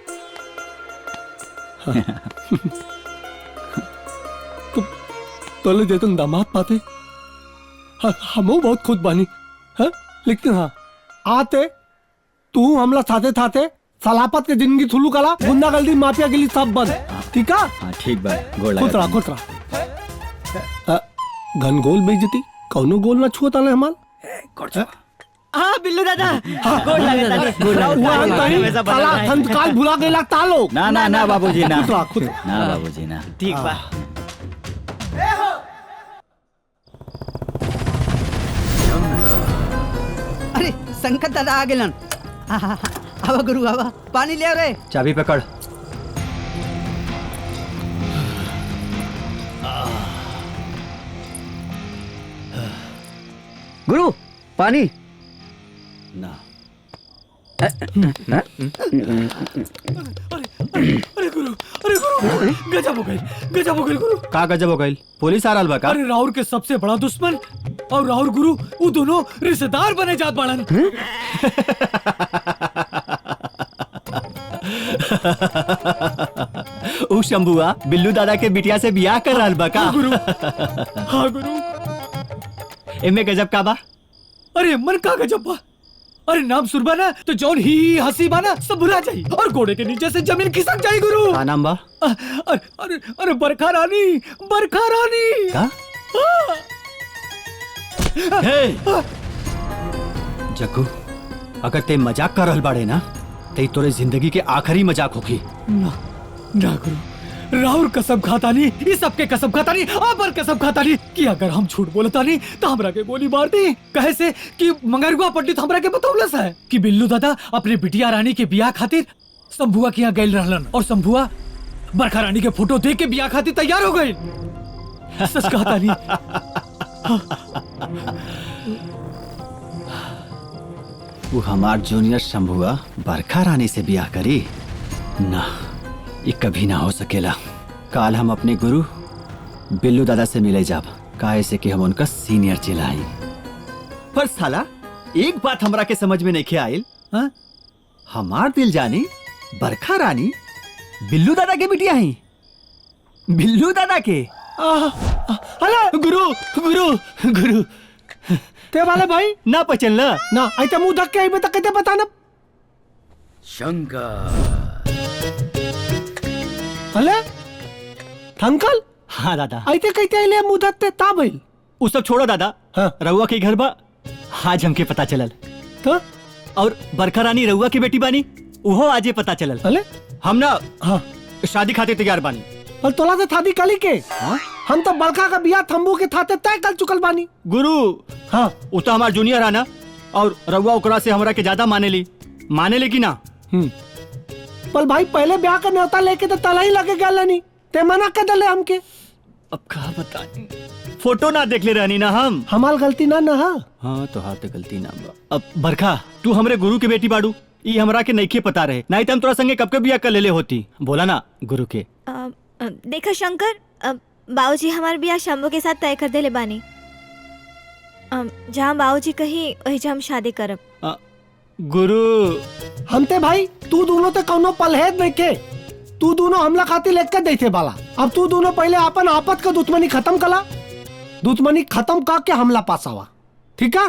तोले जैतन दामाद पाते हम बहुत खुद बानी है। लेकिन हाँ आते तू हमला थाते थाते सलापत के जिंदगी थुलू कला, गुंडागर्दी माफिया गिली सब बंद। ठीक है हाँ ठीक बा। गोड़ खुतरा घनगोल बेइज्जती कौनो गोल ना छुआ ताले हमार। हाँ बिल्लू दादा, गोड़ लगा काल भुला गए लगता लोग। ना बाबूजी ना। खुद ना बाबूजी ना। ठीक बा। अरे संकट दादा आ गेलन। आवा गुरु आवा, पानी ले रे। चाबी पकड़। गुरु पानी ना। अरे गुरु गजब हो गई गुरु। का गजब हो गई? पुलिस आ रहा बा का? अरे राहुल के सबसे बड़ा दुश्मन और राहुल गुरु वो दोनों रिश्तेदार बने जात बाड़न। ऊ शंभुआ बिल्लू दादा के बिटिया से बियाह कर रहा बा का? हाँ गुरु। एमे गजब का बा? अरे मन का गजब बा। अरे नाम सुनबा ना तो जौन ही हंसी बा ना सब भुला जाई और घोड़े के नीचे से जमीन खिसक जाई गुरु। का नाम बा? अरे बरखा रानी का? जग्गू अगर ते मजाक कर रहल बाड़े ना ते तोरे जिंदगी के आखिरी मजाक होगी। ना गुरु, राहुल कसम खाता नहीं, इस सबके कसम खाता नहीं, पर कसम खाता नहीं कि अगर हम झूठ बोलता नहीं तो हमरा के गोली मार दी। कहे से कि मंगरुआ पंडित हमरा के बतौलस है कि बिल्लू दादा अपने बिटिया रानी के बियाह खातिर शंभुआ के यहाँ गए रहलन और शंभुआ बरखा रानी के फोटो देख के बियाह खातिर तैयार हो गए। सच कहता नहीं। वो हमार जूनियर शंभुआ बरखा रानी से ब्याह करी ना, ये कभी ना हो सकेला। काल हम अपने गुरु बिल्लू दादा से मिले जाब, काहे से कि हम उनका सीनियर चिल्लाई। पर साला एक बात हमरा के समझ में नहीं आयल, हाँ? हमार दिल जानी बरखा रानी बिल्लू दादा के बिटिया ही, बिल्लू दादा के। अरे गुरु गुरु गुरु ते वाले भाई ना पचल ना ऐसे मुंह धक्के आई बता कहते बताना। शंकर। अले अंकल। हाँ दादा। ऐसे कहते आइले मुंह धक्के ता भइल। वो सब छोड़ो दादा। हाँ। रउआ के घर बा, आज हमके पता चलल। तो और बरखा रानी रउआ की बेटी बानी, उहो आजे पता चलल। अले हम ना हाँ शादी खाते तैयार बानी। और तोला से शादी कली के? हाँ? हम तो बरखा का बियाह थम्बू के थाते तय कर चुकल बानी। गुरु हाँ वो तो हमार जूनियर है ना, और रउआ ओकरा से हमरा के ज्यादा माने ली कि ना। पर भाई पहले ब्याह का न्योता लेके तो तला ही लगे गया नहीं, ते मना कर दले हमके। अब कहा बता, फोटो ना देख ले रहनी ना हम। हमार गलती ना ना। हाँ तो हाथ गलती ना बा। अब बरखा तू हमरे गुरु के बेटी बाड़ू, ये हमरा के नहीं पता रहे, नहीं तो हम तोरा संगे कब के बियाह कर लेले होती। बोला ना गुरु के। देखा शंकर, बाबूजी हमार बियाह शंभू के साथ तय कर देले बानी। जहाँ बाबूजी कही वही हम शादी करब। गुरु हमते भाई तू दोनों ते कौनो पलहेद नहीं के, तू दोनों हमला खातिर लेकर देते बाला। अब तू दोनों पहले अपन आपत का दुश्मनी खत्म कला, दुश्मनी खत्म करके हमला पास आवा, ठीक है?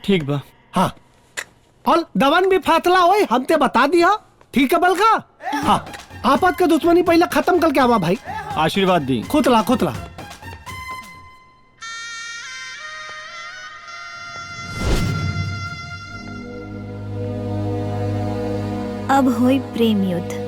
ठीक बा। हाँ और दवन भी फैसला हो हमते बता दिया, ठीक है बलका? हाँ आपत का दुश्मनी पहले खत्म करके आवा भाई। आशीर्वाद दी। खुतला खुतला। अब होई प्रेम युद्ध।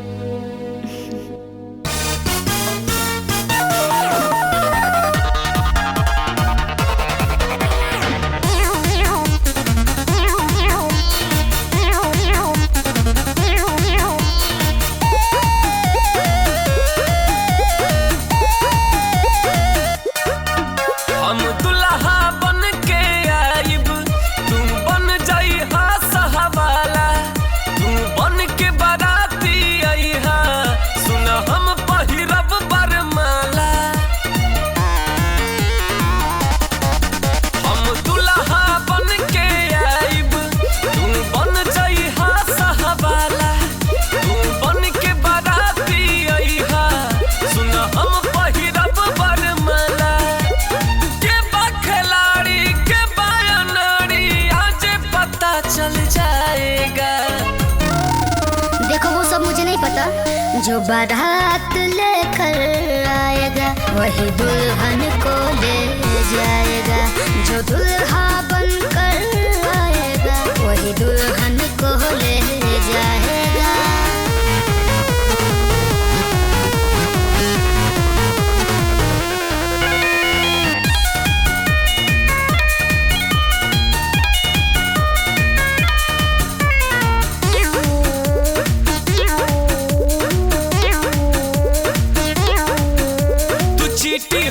जो बारात लेकर आएगा वही दुल्हन को ले जाएगा, जो दुल्हा बनकर आएगा वही दुल्हन को ले जाएगा।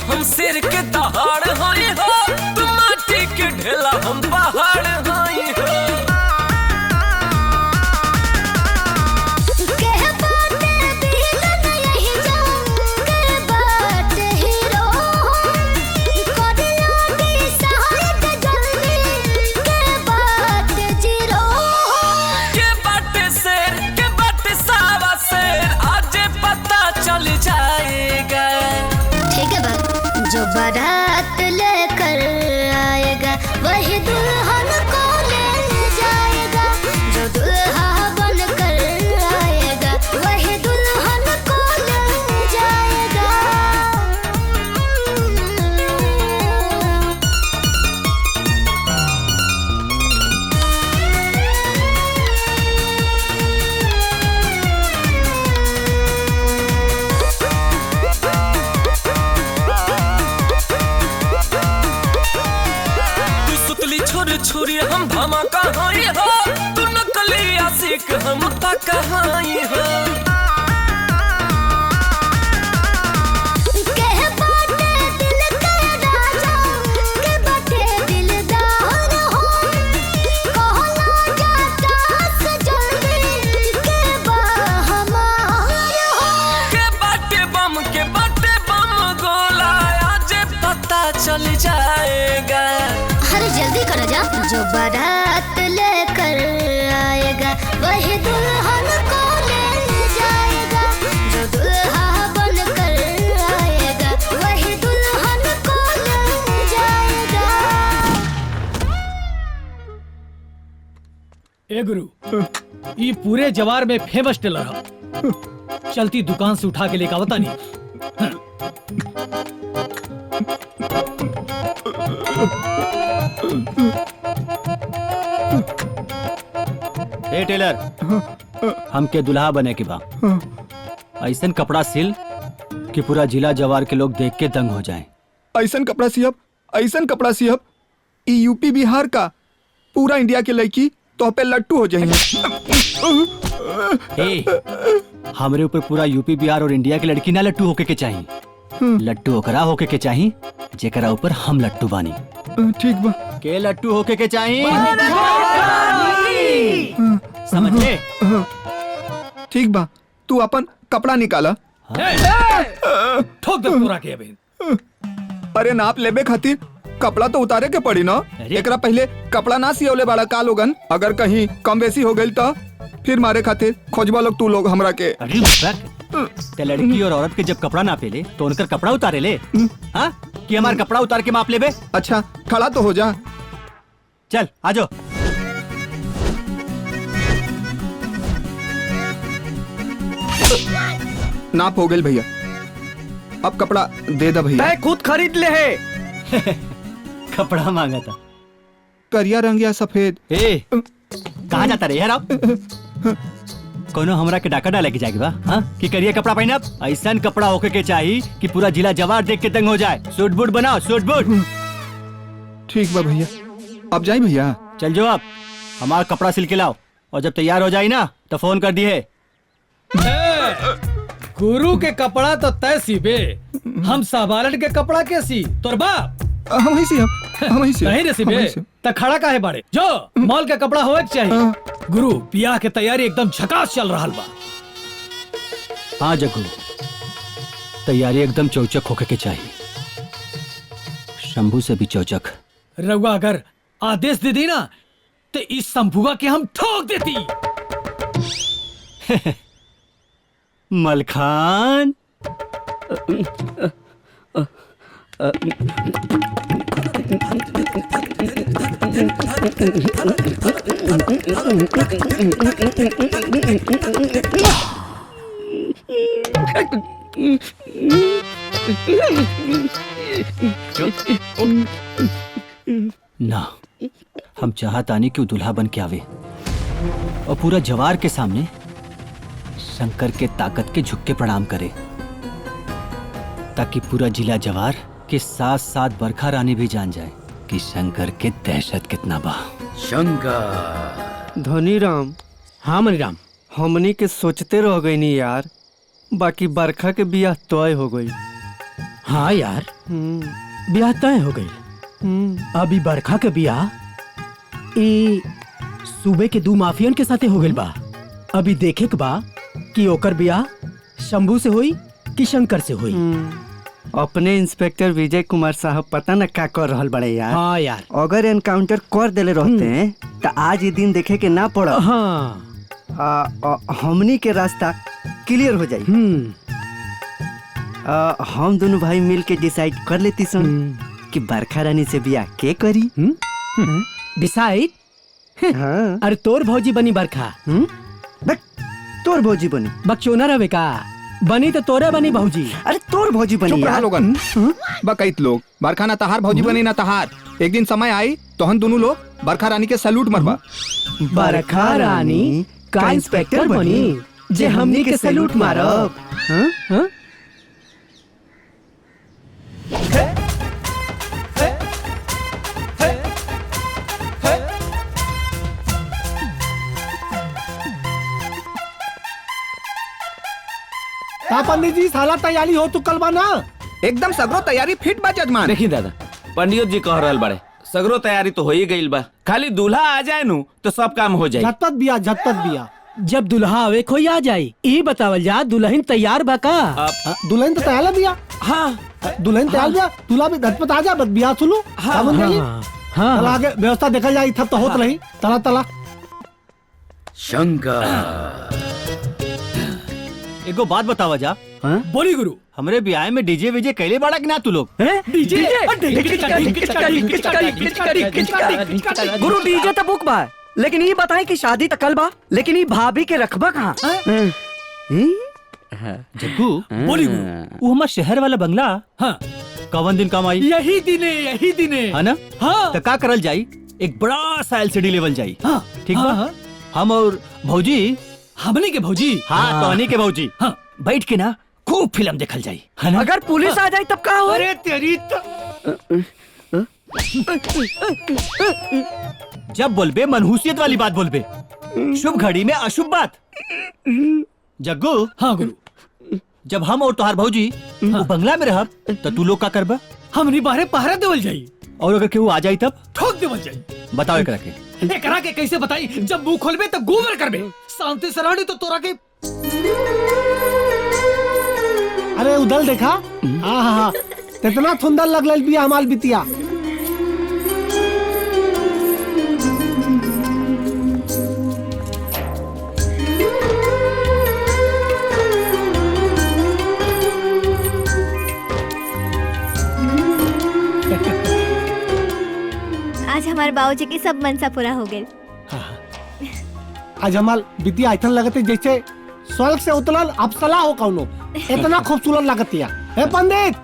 हम सिर के दहाड़ होई हो, तुम माटी के ढेला हम पहाड़ होई हो। के बाटे दिलन यही जान, के बाटे हीरो कोडिया दी सहायक जल्दी, के बाटे जीरो के बाटे शेर, के बाटे सावा शेर, आज पता चल जाएगा। जो बारात लेकर आएगा वही दुल्हन को ले जाएगा, जो दुल्हा बनकर आएगा वही दुल्हन को ले जाएगा। छुरी हम धमाका हाई हो, तू नकली आशिक हम पक्का हाई हो। के बाटे दिल का राजा, के बाटे दिलदार हो, चल जाएगा। अरे जल्दी करो जा। जो बारात लेकर आएगा वही दुल्हन को ले जाएगा। जो दुल्हा बनकर आएगा वही दुल्हन को ले जाएगा। ए गुरु, ये पूरे जवार में फेमस टेलर है। चलती दुकान से उठा के लेकर आवता नहीं। ए टेलर, हमके दुल्हा बने के बा। ऐसन कपड़ा सिल कि पूरा जिला जवार के लोग देख के दंग हो जाएं। ऐसन कपड़ा सियब, ऐसन कपड़ा सियब, ई यूपी बिहार का पूरा इंडिया के लड़की तो पे लट्टू हो जाएंगे। हमरे ऊपर पूरा यूपी बिहार और इंडिया के लड़की ना लट्टू होके के चाहिए। लट्टू ओकरा होके के चाहिए जेकरा ऊपर हम लट्टू बानी। ठीक बा। के लट्टू होके के चाहिए। समझ ले। ठीक बा, तू अपन कपड़ा निकाला। ठोक दे पूरा के अबे। अरे नाप लेबे खातिर कपड़ा तो उतारे के पड़ी ना। एकरा पहले कपड़ा ना सियोले बाड़ा का लोगन। अगर कहीं कम बेसी हो गई तो फिर मारे खातिर खोजबा लोग तू लोग हमरा के। ते लड़की और औरत के जब कपड़ा नापे ले तो उनकर कपड़ा उतारे ले। हाँ कि हमार कपड़ा उतार के माप लेबे। अच्छा खड़ा तो हो जा। चल आजो। नाप हो गई भैया, अब कपड़ा दे दे भैया। मैं खुद खरीद ले है। कपड़ा मांगा था। करिया रंग या सफेद। कहाँ जाता रे यार? कोनो हमरा के डाका डाले के जाएगी बा? हाँ कि करिया कपड़ा पहनब। ऐसा कपड़ा होके के चाहिए कि पूरा जिला जवार देख के दंग हो जाए। सूट बूट बनाओ, सूट बूट। ठीक बा भैया, अब जाए भैया। चल जो आप हमारा कपड़ा सिल के लाओ और जब तैयार हो जाए ना तो फोन कर दिए। गुरु के कपड़ा तो तय सीबे, हम साबालन के कपड़ा के सी तोर बाप। हम ही सी नहीं रे सीबे त खड़ा काहे बाड़े? जो मॉल के कपड़ा होए के चाहिए। गुरु बियाह के तैयारी एकदम झकास चल रहा बा। हाँ जग्गू, तैयारी एकदम चौचक होके के चाहिए। शंभू से भी चौचक। रघुआ अगर आदेश दे दी ना तो इस शंभुआ के हम ठोक देती। मलखान ना, हम चाहतानी कि दुल्हा बन के आवे और पूरा जवार के सामने शंकर के ताकत के झुक के प्रणाम करे, ताकि पूरा जिला जवार के साथ साथ बरखा रानी भी जान जाए कि शंकर के दहशत कितना बा। शंकर धनी राम। हाँ मनी राम, हमनी के सोचते रह गई नी यार, बाकी बरखा के बियाह तय हो गई। हाँ यार, ब्याह तय हो गई। अभी बरखा के ब्याह सूबे के दो माफियन के साथे हो गइल बा। अभी देखे के बा कि ओकर ब्याह शंभू से होई कि शंकर से होई। अपने इंस्पेक्टर विजय कुमार साहब पता न का कर रहल बड़े यार। हाँ यार, अगर एनकाउंटर कर देले रहते हैं तो आज ये दिन देखे के ना पड़ा। हाँ। हमनी के रास्ता क्लियर हो जाए। हम दोनों भाई मिल के डिसाइड कर लेती सन कि बरखा रानी से ब्याह के करी। डिसाइड? हाँ। अरे तोर भौजी बनी बरखा। तोर भौजी बनी बकचोना रवे का बनी तो तोरे बनी भौजी। अरे तोर भौजी बनी चुप रहा यार। लोगन। बकैत लोग, बरखा ना तहार भौजी बनी ना तहार। एक दिन समय आई तो हम दोनों लोग बरखा रानी के सैल्यूट मरबा। बरखा रानी का इंस्पेक्टर बनी जे हमनी के सैल्यूट मारब। हाँ? पंडित जी साला तैयारी हो तो कल बना। एकदम सगरो तैयारी फिट बा जजमान। देखी दादा, पंडित जी कह रहल बड़े सगरो तैयारी तो हो ही गई बा, खाली दूल्हा आ जाए नु तो सब काम हो जाए। झटपट बिया, झटपट बिया। जब दुल्हा आवे कोई आ जाई ई बतावल जा दुल्हन तैयार बा का? दुल्हन तो तैयार है भैया। हाँ दुल्हन तैयार भैया, दूल्हा भी धटपट आ जा, बस बियाह सुनो। हाँ, हाँ। चला आगे व्यवस्था देखल जाए, थप तो होत नहीं। तला तला शंकर एगो बात बतावा जा। बोली गुरु। हमरे ब्याह में डीजे वीजे कैले बाड़ा कि ना तू लोग? डीजे गुरु डीजे तो बुक बा, लेकिन ये बताए कि शादी तक कल बा, लेकिन ये भाभी के रखबा कहाँ? जग्गू बोली गुरु। वो हमार शहर वाला बंगला हाँ कवन दिन काम आई? यही दिने है ना? हाँ तो का करल जाई, एक बड़ा सा एलसीडी लेवल जाई। हाँ ठीक बा। हम और भौजी, हमने के भौजी, हाँ तोहनी के भौजी, हाँ बैठ के ना खूब फिल्म देखल जाई, है ना? अगर पुलिस आ जाए तब का हो? अरे तेरी जब बोलबे मनहूसियत वाली बात बोलबे, शुभ घड़ी में अशुभ बात। जग्गू। हाँ गुरु। जब हम और तोहार भौजी वो बंगला में रहब तो तू लोग का करबा? हमनी बाहर पहरा देवल जाई। और अगर केहू आ जाई तब ठोक देवल जाई। बताओ एकरा के। एकरा के कैसे बताई? जब मुंह खोलबे तब गोबर करबे, शांति से रहनी तो तोरा के। अरे उधर देखा, हाँ हाँ हाँ, कितना सुंदर लगल बिया हमार बिटिया। आज हमारे बाबूजी की सब मनसा पूरा हो गए। आज हमार बिटिया ऐसा लगते जैसे स्वर्ग से उतरल अप्सरा हो कौनो, इतना खूबसूरत लगती है। ए पंडित,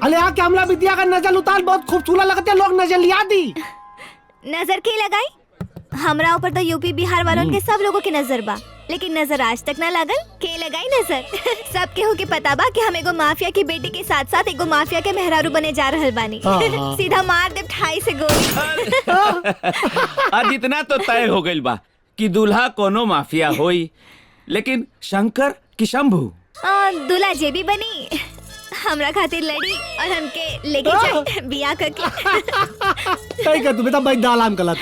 अरे आके हमला बिटिया का नजर उतार, बहुत खूबसूरत लगती है, लोग नजर लिया दी। नजर के लगाई? हमरा ऊपर तो यूपी बिहार वालों के सब लोगों की नजर बा, लेकिन नजर आज तक ना लगल। के लगाई नजर? सब केहू के पता बा कि हम एगो माफिया की बेटी के साथ साथ एगो माफिया के मेहरारू बने जा रहल बानी। सीधा मार दे 2.5 से गोली। आज इतना तो तय हो गइल बा कि दूल्हा कोनो माफिया होई, लेकिन शंकर की शंभू दूल्हा जे भी बनी हमरा खातिर लड़ी और हमके लेके जाए बियाह करके। सही कर तू बेटा, भाई दालाम कला।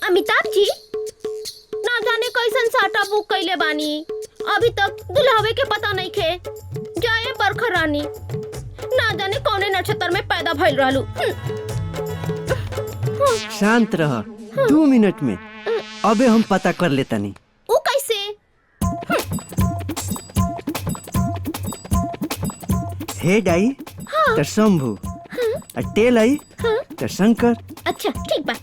अमिताभ जी, ना जाने कैसन साटा बुक कैले बानी, अभी तक दुल्हावे के पता नहीं खे। जाए बरखा रानी, ना जाने कौने नक्षत्र में पैदा भइल रहलू। शांत रह, 2 मिनट में अबे हम पता कर लेतानी। ऊ कैसे? हेड आई तो शंभू, और टेल आई तो शंकर। अच्छा ठीक बा।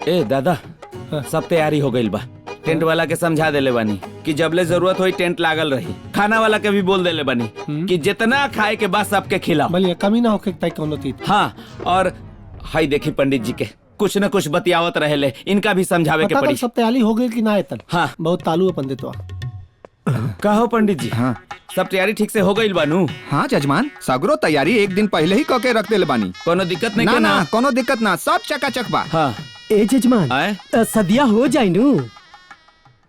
ए दादा, सब तैयारी हो गइल बा। टेंट वाला के समझा देले बानी कि जबले जरूरत होई टेंट लागल रही। खाना वाला के भी बोल देले बानी कि जितना खाए के बाद सबके खिलाओ, भले कमी ना होके तय कोनो चीज। हाँ, और हाई देखी पंडित जी के कुछ न कुछ बतियावत रहेले, इनका भी समझावे के पड़ी। सब तैयारी हो गई कि ना? इतन हाँ बहुत तालू है पंडित। कहो पंडित जी, हाँ सब तैयारी ठीक से हो गई बानू? हाँ जजमान, सगरो तैयारी एक दिन पहले ही करके रख देले बानी। कोनो दिक्कत नहीं? ना कोनो दिक्कत ना, सब चकाचक बा। हाँ। ए जजमान, सदिया हो जाई नू।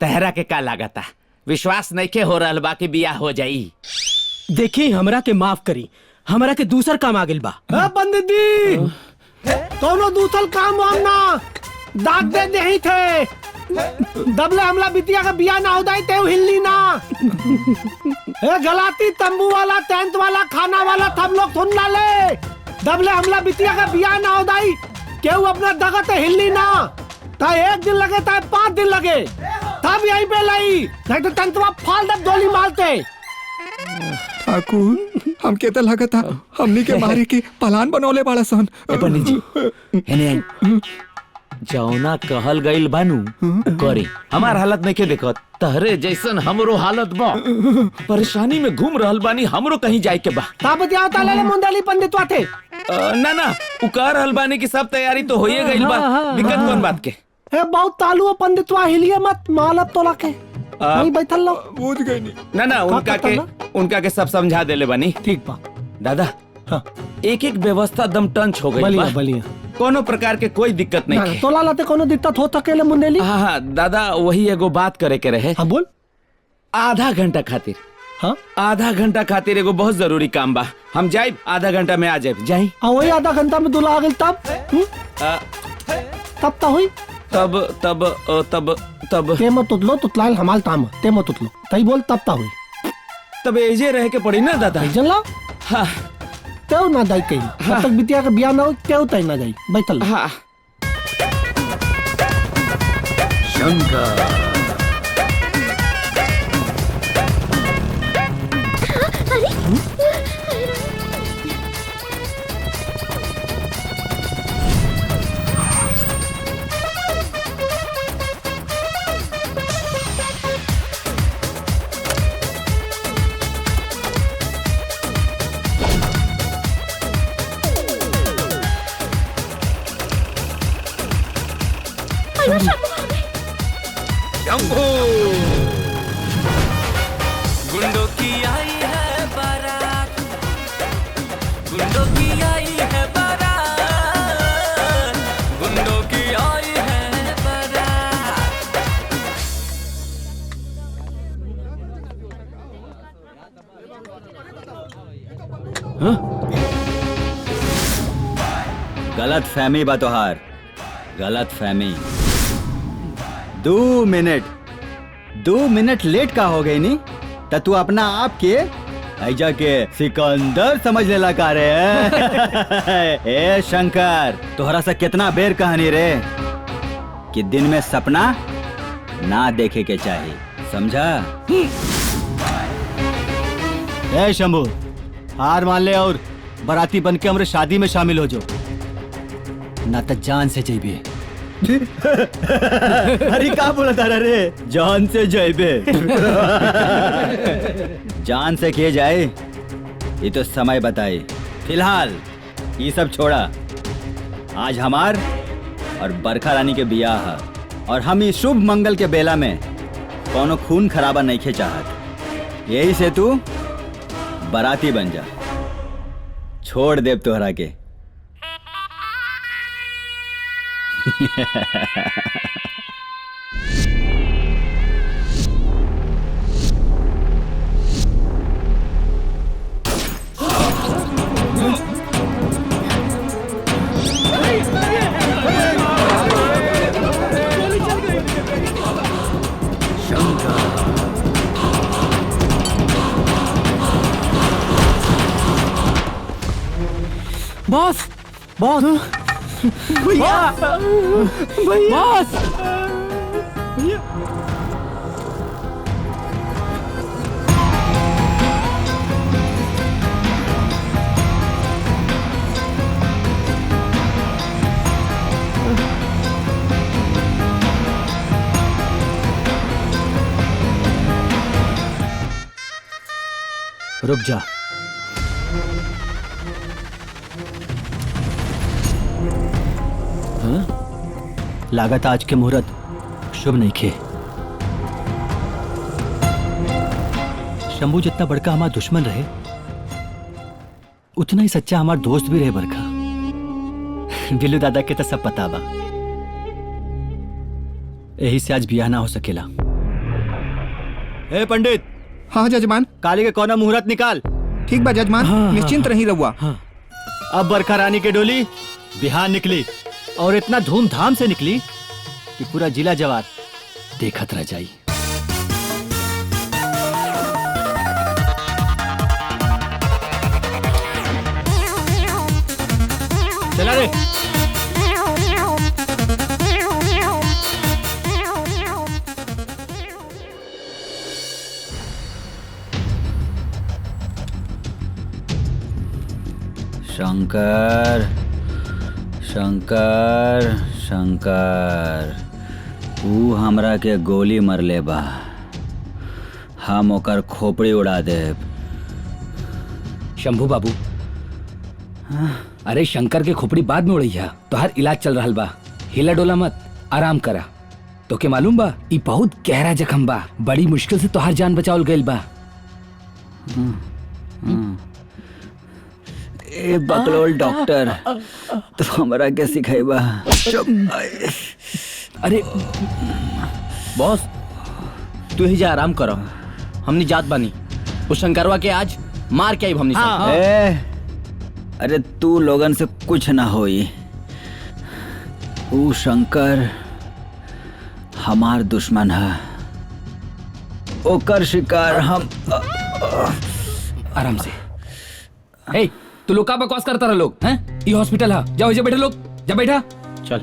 तहरा के का लागता? विश्वास नहीं के हो रहल बा कि बियाह हो जाई? देखी हमरा के माफ करी, हमरा के दूसर काम आ गइल बा। पंडित जी, कोनो दूसर काम ना दाग दे दे थे। दबले हमला बिटिया का बियाह ना हो जाए ते हिल्ली ना। ए गलाती तंबू वाला, टेंट वाला, खाना वाला सब लोग सुन ला ले। दबले हमला बिटिया का बियाह ना हो जाए केहू अपना दगत हिल्ली ना। ता 1 दिन लगे ता 5 दिन लगे, तब यहीं पे लाई, नहीं तो टेंटवा फाल दे गोली मारते। ठाकुर, हमके तो लगता हमनी के मारे के पलान बनौले बाड़ा सन। पंडित जी, हेने जौना कहल गइल बानू करी। हमार हालत नहीं के देखत, तहरे जैसन हमरो हालत बा। परेशानी में घूम रहल बानी, हमरो कहीं जाए के बा। ता बतियाओ ता ले मुंडली पंडित वाते। ना ना, उ कह रहल बानी कि सब तैयारी तो होइए गइल बा। दिक्कत कौन बात के? ए बहुत तालू है पंडितवा, हिलिए मत, मालत तोला के नहीं बैठल लो। बुझ गई नहीं। ना उनका के सब समझा देले बानी। ठीक बा दादा। हाँ। एक व्यवस्था दम टंच हो गई बा। बलिया कोनो प्रकार के कोई दिक्कत नहीं है। तोला लाते कोनो दिक्कत हो सकेले मुंडेली? हाँ दादा, वही एगो बात करे के रहे। हाँ बोल। आधा घंटा खातिर हाँ आधा घंटा खातिर एगो बहुत जरूरी काम बा। हम जाए आधा घंटा में आ जाए जाई। वही आधा घंटा में दूल्हा आ गई तब तब तो हुई तब तब तब तब ते मत उतलो तुतलाल हमाल ताम ते मत उतलो तई बोल तब तो हुई तब एजे रह के पड़ी ना दादा। जन ला हाँ तेव ना जाई कहीं जब तक बिटिया का ब्याह ना हो तेव तई ना जाई बैठल। हाँ शंकर शंभू गुंडों की आई है बारात, गुंडों की आई है बारात, गुंडों की आई है बारात। गलत फहमी बा तोहार, गलत फहमी। 2 मिनट लेट का हो गई नी त तू अपना आप के ऐजा के सिकंदर समझ लेला का रे। ए शंकर तोहरा से कितना बेर कहानी रे कि दिन में सपना ना देखे के चाहिए, समझा? ए शंभू हार मान ले और बाराती बन के हमरे शादी में शामिल हो जाओ ना तो जान से जइबे। अरे का बोला तारा रे? जान से जाइबे। जान से किए जाए ये तो समय बताए। फिलहाल ये सब छोड़ा, आज हमार और बरखा रानी के बियाह है और हम इस शुभ मंगल के बेला में कोनो खून खराबा नहीं खे चाहत। यही से तू बाराती बन जा, छोड़ देव तोहरा के। बॉस बॉस भैया बॉस भैया रुक जा। लागत आज के मुहूर्त शुभ नहीं खे। शंभू जितना बड़का हमारा दुश्मन रहे उतना ही सच्चा हमारा दोस्त भी रहे बरखा। बिल्लू दादा के तो सब पता बा, यही से आज बियाह ना हो सकेला। ए पंडित। हाँ जजमान। काली के कोना मुहूर्त निकाल। ठीक बा जजमान। निश्चिंत रही रहुआ। अब बरखा रानी के डोली बिहार निकली और इतना धूमधाम से निकली कि पूरा जिला जवार देखत रह जाई। चला रे। शंकर शंकर शंकर तू हमरा के गोली मरले बा, हम ओकर खोपड़ी उड़ा देब। शंभू बाबू अरे शंकर के खोपड़ी बाद में उड़ी है, तोहर इलाज चल रहा बा, हिला डोला मत, आराम करा। तो के मालूम बा ई बहुत गहरा जख्म बा, बड़ी मुश्किल से तोहर जान बचावल गइल बा। ए बकलोल डॉक्टर तो हमरा के सिखाइबा। अरे बॉस तू ही जा, आराम करो, हमनी जात बानी। उस शंकरवा के आज मार के आई हमनी सब। अरे तू लोगन से कुछ ना होई। ऊ शंकर हमार दुश्मन है, ओकर शिकार हम। आराम से। ए, तू लोग का बकवास करता रहा लोग हैं? ये हॉस्पिटल है, जाओ बैठे लोग, जा बैठा। चल।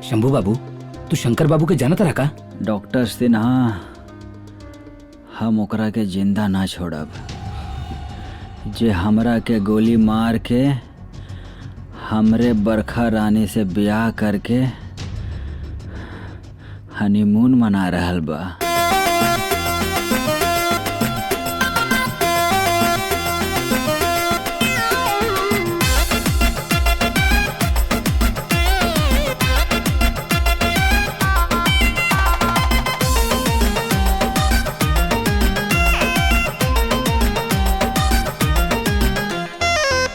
शंभू बाबू, तू शंकर बाबू के जानत रहा का? डॉक्टर सिन्हा, हम ओकरा के जिंदा ना छोड़ब। जे हमरा के गोली मार के हमरे बरखा रानी से ब्याह करके हनीमून मना रहल बा।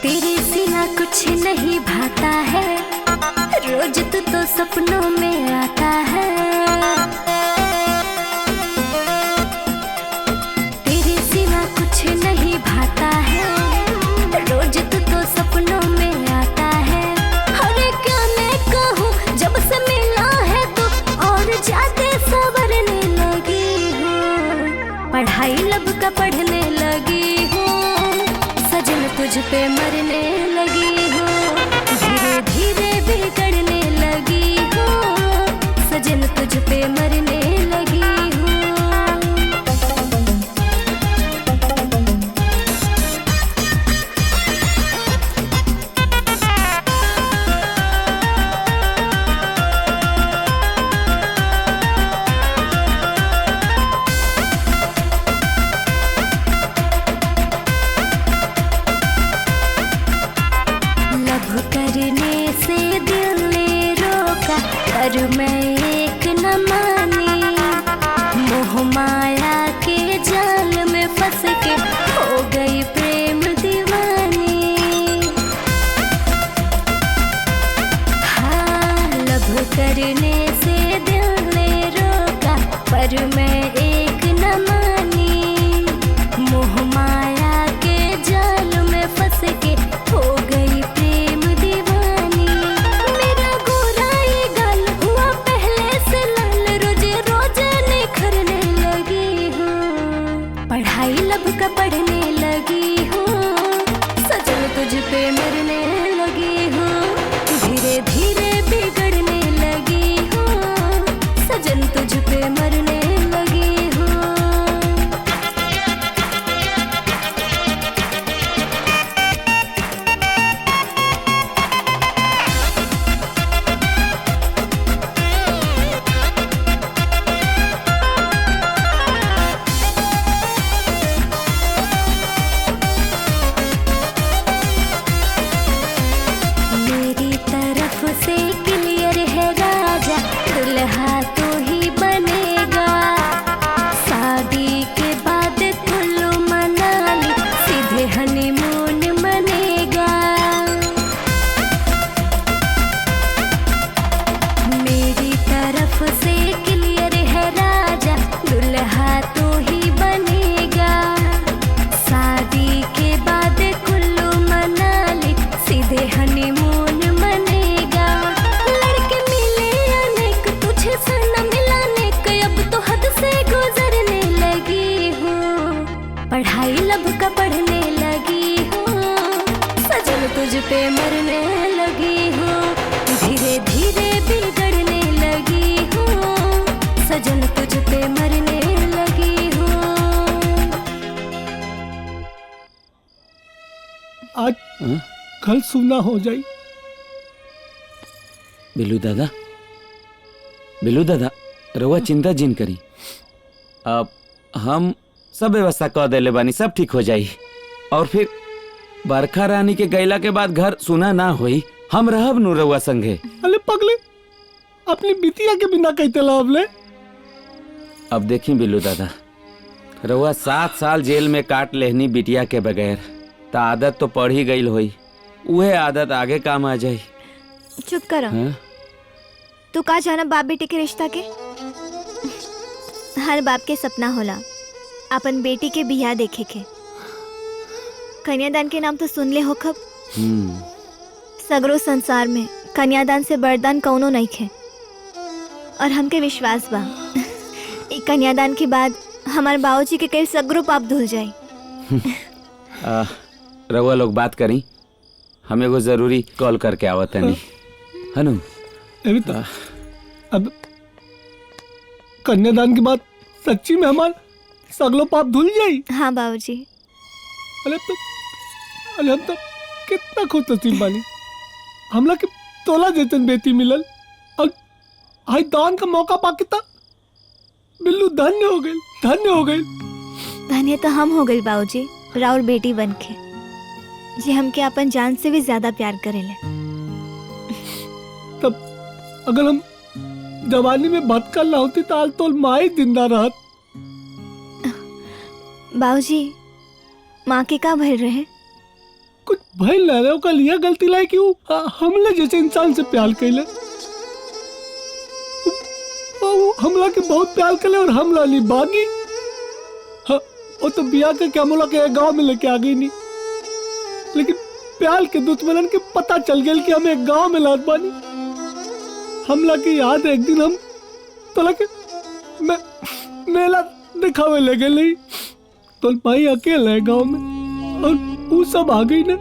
तेरे सिवा कुछ नहीं भाता है, रोज तू तो सपनों में आता है। तेरे सिवा कुछ नहीं भाता है, रोज तू तो सपनों में आता है। अरे क्या मैं कहूँ, जब से मिला है तू और ज्यादा संवरने लगी हूँ। पढ़ाई लब का पढ़ने लगी हूँ, सजन तुझ पे मरने लगी हूँ। धीरे धीरे बिगड़ने लगी हूँ, सजन तुझ पे मरने लगी हूँ। लब करने से दिल ने रोका, पर मैं एक न मानी। मोह माया के जाल में फंस के हो गई प्रेम दीवानी। हाँ, लब करने से दिल ने रोका, पर मैं एक न मानी। मोह माया के जाल में फंस के हो गई प्रेम दीवानी। मेरा गोरा ये गाल हुआ पहले से लाल, रोजे रोजे निखरने लगी हूँ। पढ़ाई लब का पढ़ने लगी हूँ, सजन तुझ पे मरने लगी हूँ। धीरे धीरे बिगड़ने लगी हूँ, सजन तुझ पे मरने लगी हूँ। मेरी तरफ से क्लियर है राजा, दुल्हा तो ही बनेगा। शादी के बाद कुल्लू मनाली सीधे हनीमून मनेगा। मेरी तरफ से क्लियर है राजा, दुल्हा तो ही बनेगा। शादी के बाद कुल्लू मनाली सीधे हनीमून मनेगा। लड़के मिले अनेक, तुझे से न मिलाने के अब तो हद से गुजरने लगी हूँ। पढ़ाई लब का पढ़ने लगी हूँ, सजन तुझ पे मरने लगी हूँ। धीरे धीरे बिगड़ने लगी हूँ, सजन तुझ पे मरने लगी हूँ। आज कल सुना हो जाई। बिल्लू दादा, बिल्लू दादा, रउआ चिंता जिन करी। अब हम सब व्यवस्था कर देले बानी, सब ठीक हो जाई। और फिर बरखा रानी के गैला के बाद घर सुना ना होई, हम रहब नु रउआ संगे। अरे पगले, अपनी बिटिया के बिना कहते लाभ ले। अब देखी बिल्लू दादा, रउआ 7 साल जेल में काट लेहनी बिटिया के बगैर, तो आदत तो पड़ ही गई होई। उहे आदत आगे काम आ जाई। चुप करो। हाँ? तू का जाना बाप बेटे के रिश्ता के? हर बाप के सपना होला अपन बेटी के बियाह देखे के। कन्यादान के नाम तो सुन ले हो खब। सगरो संसार में कन्यादान से बरदान कौनो नहीं खे। और हमके विश्वास बा ई कन्यादान के बाद हमारे बाबूजी के कई सगरो पाप धुल जाए। रउआ लोग बात करी, हम एगो जरूरी कॉल करके आवत नहीं हनु। अब कन्यादान के बाद सच्ची में हमार सगलो पाप धुल जाई। हाँ बाबूजी। अरे हम तो कितना खुश नसीब बानी, हमला के तोला जैसन बेटी मिलल और आज दान का मौका पाके ता बिल्लू धन्य हो गई, धन्य हो गई। धन्य तो हम हो गई बाबूजी, राउर बेटी बन के जी हमके अपन जान से भी ज्यादा प्यार करेले। तब अगर हम जवानी में भटकल ना होती तो आज तो माँ जिंदा रहत। बाबूजी माँ के का भर रहे? कुछ भइल ना रहे, कल यह गलती लाई कि हमले जैसे इंसान से प्यार कैले। हमला के बहुत प्यार करे और हमला ली बागी। हाँ, वो तो बिया के क्या मोला के गांव में लेके आ गई नहीं, लेकिन प्यार के दुश्मनन के पता चल गया कि हम एक गांव में लात बानी। हमला की याद एक दिन हम तोला के मेला दिखावे ले गए तो माई अकेले है गांव में और वो सब आ गई ना,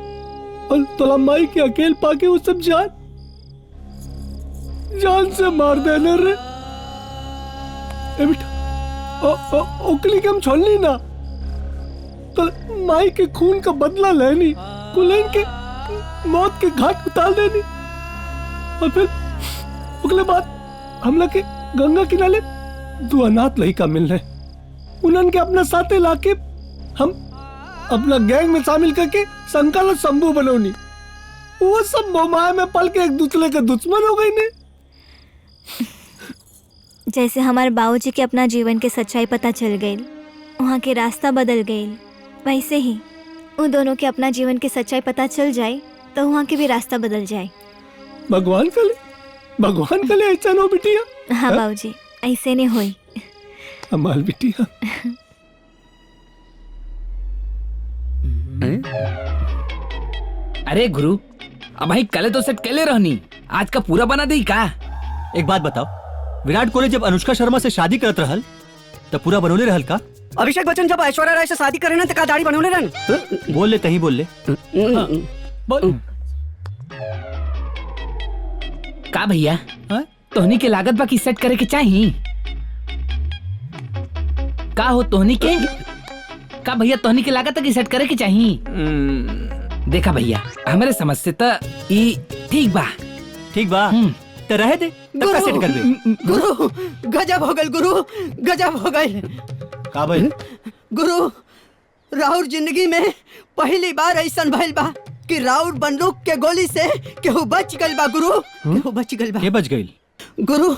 और तोला माई के अकेले पाके वो सब जान से मार देने रे। ए बेटा ओकली के हम छोड़नी ना तो माई के खून का बदला लेनी, कुलेन के मौत के घाट उतार देनी। और फिर अगले बाद हम लोग के गंगा किनारे दो अनाथ लड़का मिल रहे, उन्होंने के अपना साथे लाके हम अपना गैंग में शामिल करके संकल्प शंभू बनौनी। वो सब मोमाया में पल के एक दूसरे के दुश्मन हो गई ने। जैसे हमारे बाबूजी के अपना जीवन के सच्चाई पता चल गई, वहाँ के रास्ता बदल गई, वैसे ही उन दोनों के अपना जीवन के सच्चाई पता चल जाए तो वहाँ के भी रास्ता बदल जाए। भगवान करे ऐसा नो बिटिया। हाँ बाबूजी ऐसे नहीं होई। अमाल बिटिया। अरे गुरु, अब भाई कल तो सेट केले रहनी, आज का पूरा बना दी का? एक बात बताओ, विराट कोहली जब अनुष्का शर्मा से शादी करत रहल तब पूरा बनोले रहल का? अभिषेक बच्चन जब ऐश्वर्या राय से शादी करे ना तो का दाढ़ी बनोले रहन? बोल ले तही बोल ले। बोल। का भैया तोहनी के लागत बाकी सेट करे के चाहिए का हो? तोहनी के का भैया तोहनी के लागत की सेट करे के चाहिए? देखा भैया हमारे समझ से तो ई ठीक बा तो रहे दे तब का सेट कर दे। गुरु गजब हो गए, गुरु गजब हो गए। का भाई? गुरु राउर जिंदगी में पहली बार ऐसा भइल बा कि राउर बंदूक के गोली से केहू बच गइल बा। गुरु केहू बच गइल बा। के बच गइल? गुरु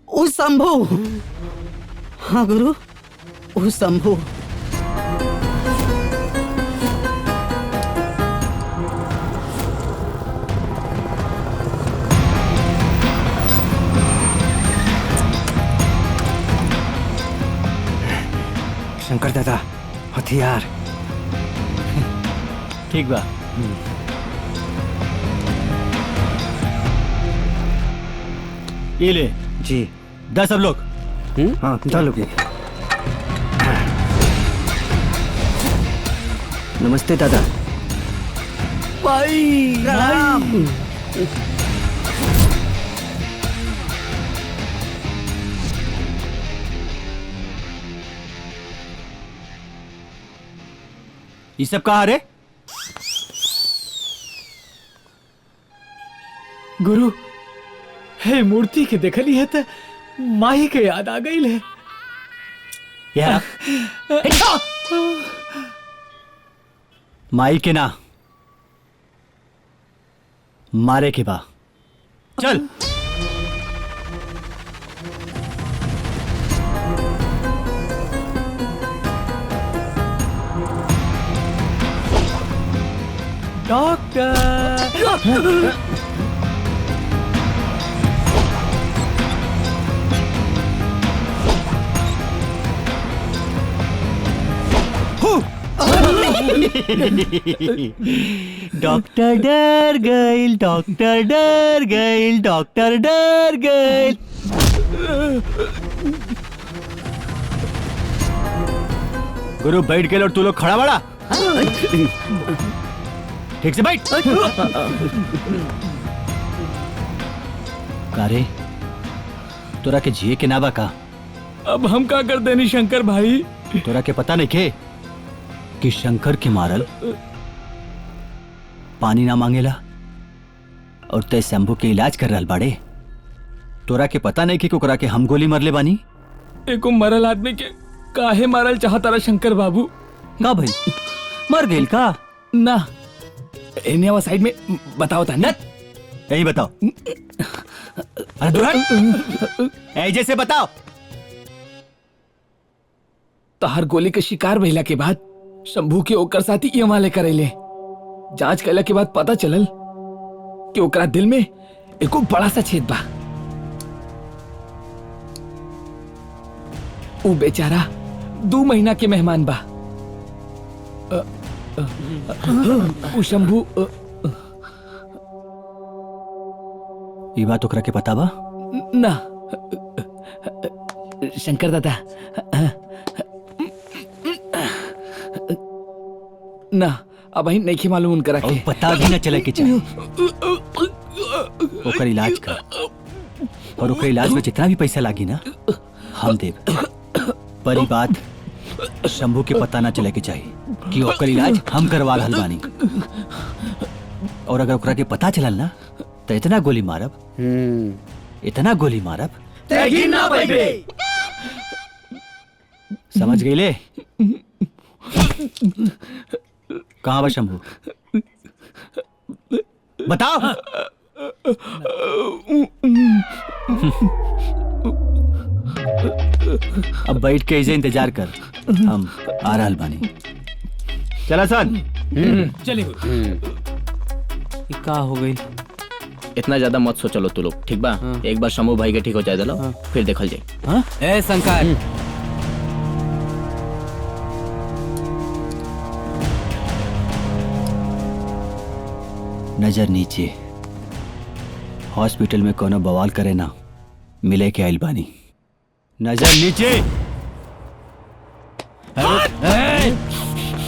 उ शंभू। हाँ गुरु उ शंभू। शंकर दादा हथियार ठीक बा। ये ले जी 10 सब लोग। हाँ 10 लोग। नमस्ते दादा। भाई राम। ये सब कहाँ रे? गुरु हे मूर्ति के देखली है तो माही के याद आ गई है यार। माई के ना मारे के बा। चल डॉक्टर। डॉक्टर डर गइल, डॉक्टर डर गइल, डॉक्टर डर गइल। गुरु बैठ गए और तू लोग खड़ा बड़ा। ठीक से बैठ। कारे तोरा के जिए के नाबा का। अब हम का कर देनी शंकर भाई। तोरा के पता नहीं के कि शंकर के मारल पानी ना मांगेला और तय शंभू के इलाज कर रहल बाड़े। तोरा के पता नहीं कि ओकरा के हम गोली मरले बानी। एको मरल आदमी के काहे मारल चाहता रहा शंकर बाबू? का भाई मर गइल का? ना एने वाला साइड में बताओ था ना। यही बताओ। अरे दूर ऐजे से बताओ। तहार गोली के शिकार भइला के बाद शंभू के ओकर साथी ये वाले करेले। जांच कैला के बाद पता चलल कि ओकरा दिल में एको बड़ा सा छेद बा। ऊ बेचारा 2 महीना के मेहमान बा। ऊ शंभू ये बात ओकरा के पता बा? ना शंकर दादा ना अब ही नहीं मालूम उनकरा के। पता भी ना चले कि चाहिए। ओकर इलाज कर और ओकर इलाज में जितना भी पैसा लागी ना हम देब। पर ई बात शंभू के पता ना चले कि चाहिए कि ओकर इलाज हम करवा रहल बानी। और अगर ओकरा के पता चलल ना तो इतना गोली मारब, इतना गोली मारब समझ गईले? कहाँ बा शंभू? बताओ। अब बैठ के ऐसे इंतजार कर, हम आ रहल बानी। चला सन। चले का हो गई? इतना ज्यादा मत सोचलो तू लोग, ठीक बा? एक बार शंभू भाई के ठीक हो जाए दलो, फिर देखल जाए। ए शंकर नजर नीचे। हॉस्पिटल में कोनो बवाल करे ना, मिले के आइल बानी। नजर नीचे।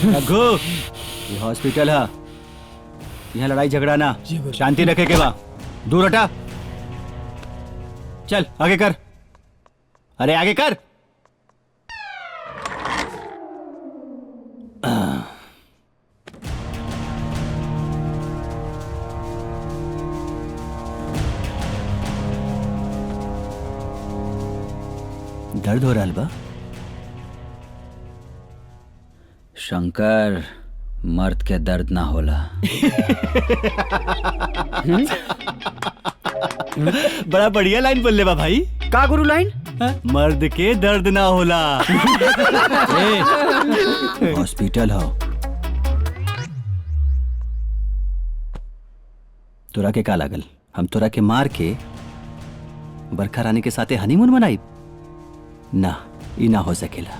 रघु ये हॉस्पिटल है, यहाँ लड़ाई झगड़ा ना, शांति रखे के बा। दूर हटा। चल आगे कर। अरे आगे कर। दर्द हो रहा बा? शंकर, मर्द के दर्द ना होला। बड़ा बढ़िया लाइन बोल ले बा भाई। का गुरु लाइन? मर्द के दर्द ना होला। हॉस्पिटल हो। तोरा के का लागल हम तोरा के मार के बरखा रानी के साथे हनीमून मनाई? ना, ई ना हो सकेला।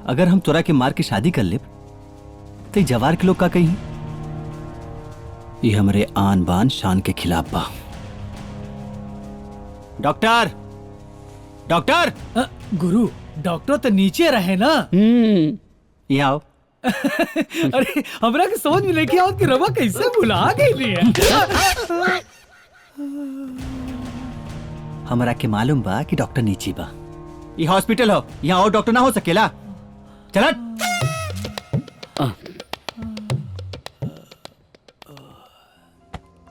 अगर हम तोरा के मार के शादी कर ले तो जवार के लोग का कहीं? ये हमरे आन बान शान के खिलाफ बा। Doctor, doctor. गुरु डॉक्टर तो नीचे रहे ना। यहाँ आओ। अरे हमरा के समझ में नहीं आवत कि रवा कैसे भुला गई है। हमरा के मालूम बा कि डॉक्टर नीचे बा। ये हॉस्पिटल हो, यहाँ और डॉक्टर ना हो सकेला। चल।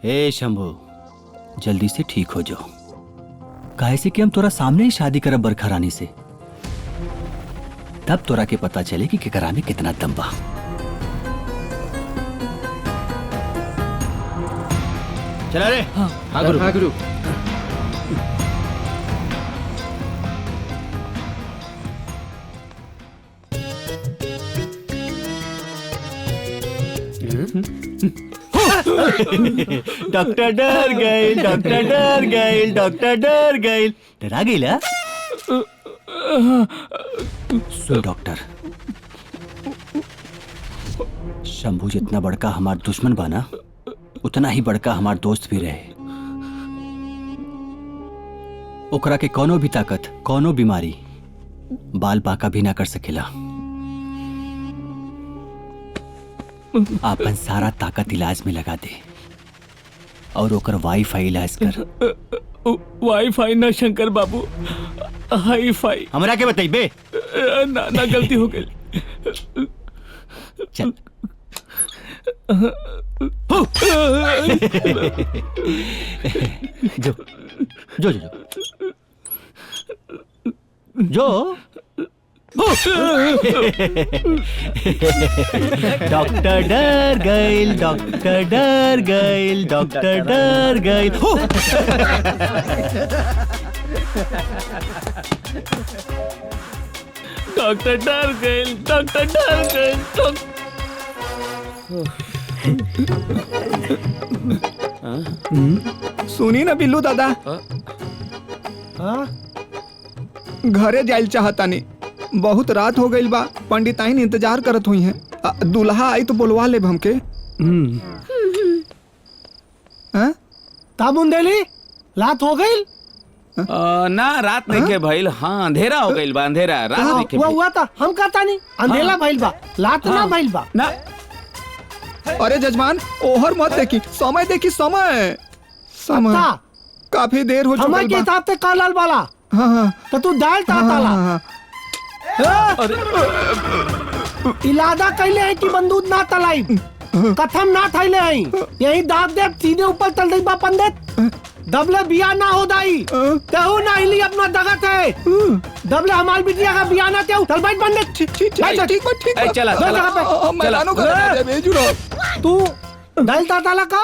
ए शंभू, जल्दी से ठीक हो जाओ। काहे से कि हम तोरा सामने ही शादी करब बरखा रानी से, तब तोरा के पता चले कि केकरा में कितना दम बा। चला रे। हाँ गुरु। हाँ गुरु। डॉक्टर डर गए, डॉक्टर डर गए, डॉक्टर डर गए। डरा गई ला? सुन डॉक्टर, शंभू जितना बड़का हमार दुश्मन बना उतना ही बड़का हमार दोस्त भी रहे। ओकरा के कोनो भी ताकत कोनो बीमारी बाल बाका भी ना कर सकेला। आपन सारा ताकत इलाज में लगा दे और ओकर वाईफाई इलाज कर। वाईफाई ना शंकर बाबू, हाई फाई। हमरा के बताई बे। ना गलती हो गई। चल जो जो जो जो डॉक्टर डर गइल, डॉक्टर डर गइल, डॉक्टर डर गइल। डॉक्टर डर गए, डॉक्टर डर गए। सुनी ना बिल्लू दादा, घरे जाइल चाहतानी। बहुत रात हो गई बा, पंडिताइन इंतजार करत हुई हैं। दूल्हा आई तो बोलवा ले हमके। तामुंदेली रात हो गई ना रात नहीं के भइल। हाँ अंधेरा हो गइल बा, अंधेरा रात नहीं के हुआ था। हम कहता नहीं अंधेरा भइल बा, रात ना भइल बा ना। अरे जजमान ओहर मत देखी, समय देखी, समय समय काफी देर हो समय के हिसाब से कालाल वाला। हाँ तो तू डाल ताला इलादा कैले है कि बंदूक ना तलाई, कथम ना थैले है। यही दाग दे सीधे ऊपर चल रही बा पंडित। दबले बिया ना हो दाई, तेहू ना हिली अपना दगत है। दबले हमारी बिटिया का बिया ना तेहू। चल बैठ पंडित। ठीक चला तू डाल ताला का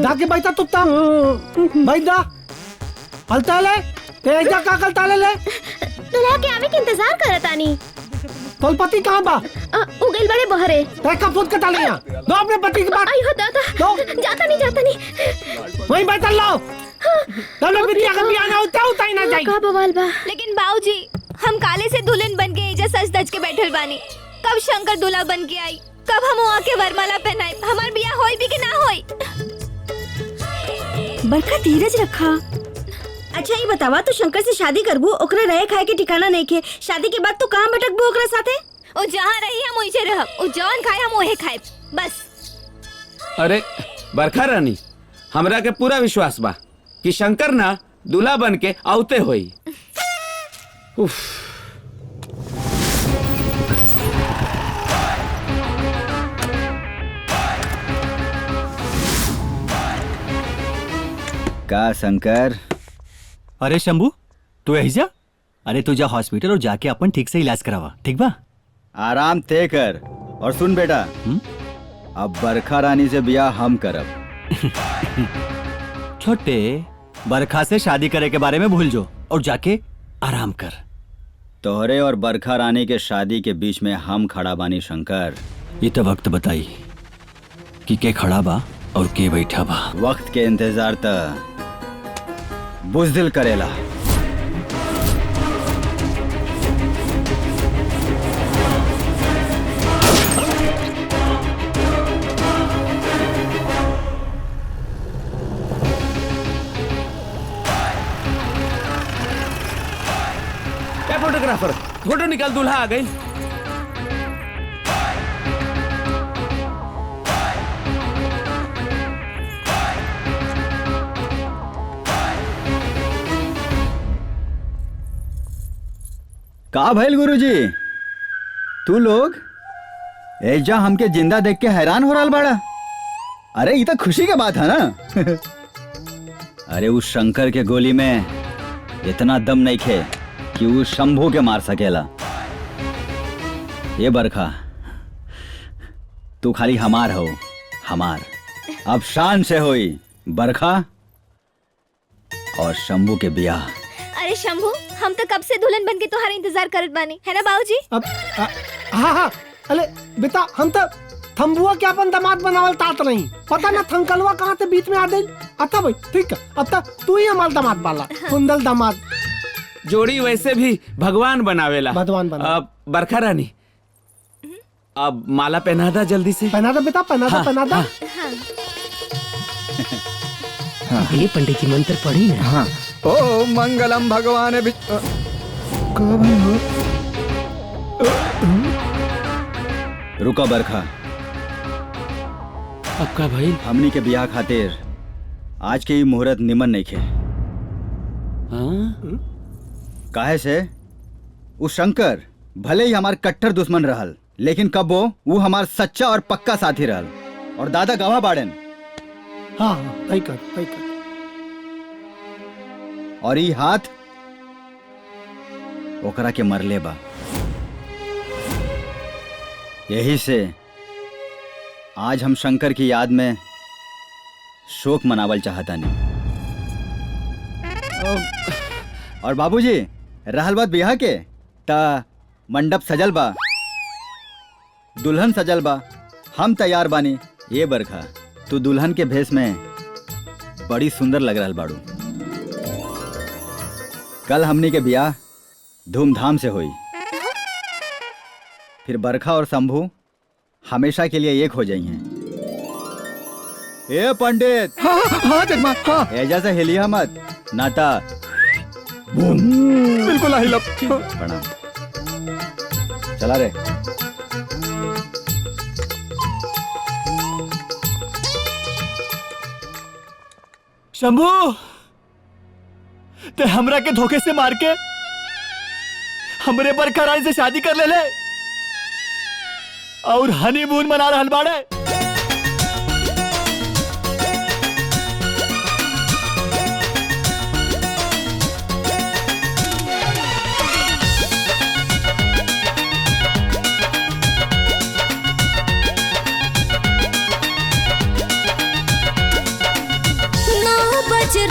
जाके बैठा तुत्ता बैठ जा। हलता ले तेजा का कलता ले दुल्हा के आवे के इंतजार करतानी। तोल पति कहाँ बा? उगल बड़े बहरे। पैका फुट के ताले यहाँ। दो अपने पति की बात। आई हो दादा। जाता नहीं। वहीं बैठ लो। तब बिटिया का बिया ना होता उताई ना जाई। का बवाल बा। लेकिन बाबूजी हम काले से दुल्हन बन के एजा सज धज के बैठल बानी। कब शंकर दूल्हा बन के आई, कब हम वहाँ के वरमाला पहनाई। हमार बिया होई भी कि ना होई। बड़का धीरज रखा। अच्छा ये बतावा, तू शंकर से शादी करबू, ओकरा रहे खाए के ठिकाना नहीं के। शादी के बाद तू कहाँ भटकबू ओकरा साथे? ओ जहाँ रही हम वहीं रहब, ओ जौन खाए हम वही खाए बस। अरे बरखा रानी, हमरा के पूरा विश्वास बा कि शंकर ना दूल्हा बन के आउते होई। उफ। का शंकर? अरे शंभू तू यही जा। अरे तू जा हॉस्पिटल और जाके अपन ठीक से इलाज करावा, ठीक बा? आराम ते कर। और सुन बेटा, अब बरखा रानी से ब्याह हम करब। छोटे बरखा से शादी करे के बारे में भूल जो और जाके आराम कर। तोहरे और बरखा रानी के शादी के बीच में हम खड़ा बानी शंकर। ये तो वक्त बताई कि के खड़ा बा और के बैठा बा। वक्त के इंतजार त बुज़दिल करेला। फोटोग्राफर फोटो निकाल, दूल्हा आ गई। का भइल गुरुजी? तू लोग एजा हमके जिंदा देख के हैरान हो रहा बाड़ा? अरे ये तो खुशी के बात है ना। अरे उस शंकर के गोली में इतना दम नहीं खे कि वो शंभू के मार सकेला। ये बरखा तू खाली हमार हो, हमार। अब शान से होई बरखा और शंभू के ब्याह। अरे शंभू, हम तो कब से दुल्हन बन के तुम्हारा इंतजार करत बानी, है ना बाबूजी? हाँ। अरे बेटा हम तो थम्बुआ के अपन दामाद बनावल तात नहीं। पता ना थंकलवा कहाँ से बीच में आ गई। अच्छा भाई ठीक है, अब तक तू ही हमारा दामाद बाला, सुंदर दामाद। जोड़ी वैसे भी भगवान बनावेला। भगवान बना। बरखा रानी अब माला पहना दा जल्दी से। पहना दो बेटा, पहना दो, पहना दो। ये पंडित जी मंत्र पढ़ी ना। हाँ। ओ मंगलम भगवान रुका बरखा। अब का भाई? हमनी के ब्याह खातिर आज के ही मुहूर्त निमन नहीं खे। काहे से उ शंकर भले ही हमार कट्टर दुश्मन रहल, लेकिन कब वो हमार सच्चा और पक्का साथी रहल, और दादा गवाह बाड़न। हाँ तय कर, तय कर। और ई हाथ ओकरा के मरले बा। यही से आज हम शंकर की याद में शोक मनावल चाहता नहीं। और बाबूजी, रहल बात ब्याह के, ता मंडप सजल बा, दुल्हन सजल बा, हम तैयार बानी। ये बरखा, तू दुल्हन के भेष में बड़ी सुंदर लग रहल बाड़ू। कल हमनी के ब्याह धूमधाम से हुई, फिर बरखा और शंभू हमेशा के लिए एक हो जाइए। ए पंडित। हाँ जगमा, हाँ। एजा से हिलिया मत, नाता बिल्कुल हिला। प्रणाम। चला रे। शंभू, ते हमरा के धोखे से मार के हमरे बरखा रानी से शादी कर ले और हनीमून मना रहल बाड़े।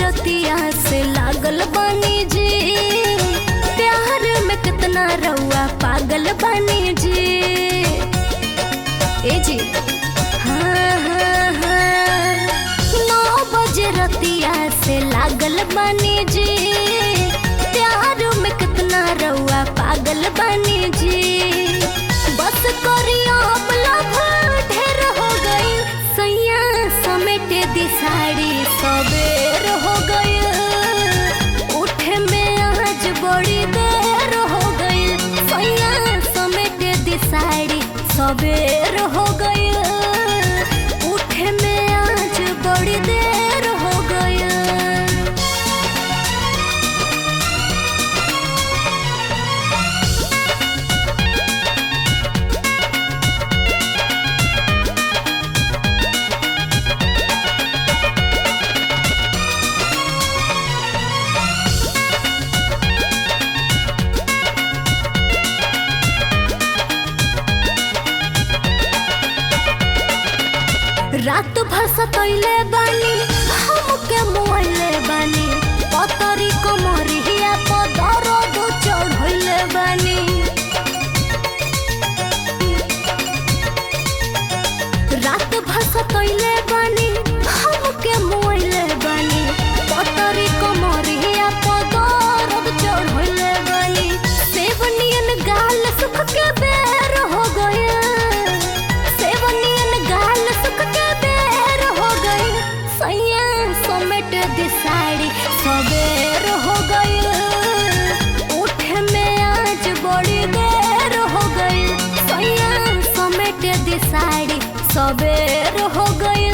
रतिया से लागल बानी जी, प्यार में कितना रउआ पागल बानी जी। ए जी हाँ हाँ हाँ, 9 बजे रतिया से लागल बानी जी, प्यार में कितना रउआ पागल बानी जी। बस करियो लव ढेर हो गई, सैया समेटे दी साड़ी सबेर हो गई, उठे में आज बड़ी देर हो गई, सैया समेटे दी साड़ी सबेर हो गई, उठे में आज बड़ी देर हो गई। रात भर सतैले बानी, हमके मुआइले बानी, पतरी कमरिया पर दर्द चढ़ैले बानी। रात भर सतैले बानी, हमके मुआइले बानी, पतरी कमरिया पर दर्द चढ़ैले बानी। सेवनियन गाल सुख के बेर हो गए, सेवनियन गाल सुख के बेर हो गई, सैया समेट दी साड़ी सबेर हो गई, उठे में आज बड़ी देर हो गई, सैया समेट दी साड़ी सबेर हो गई,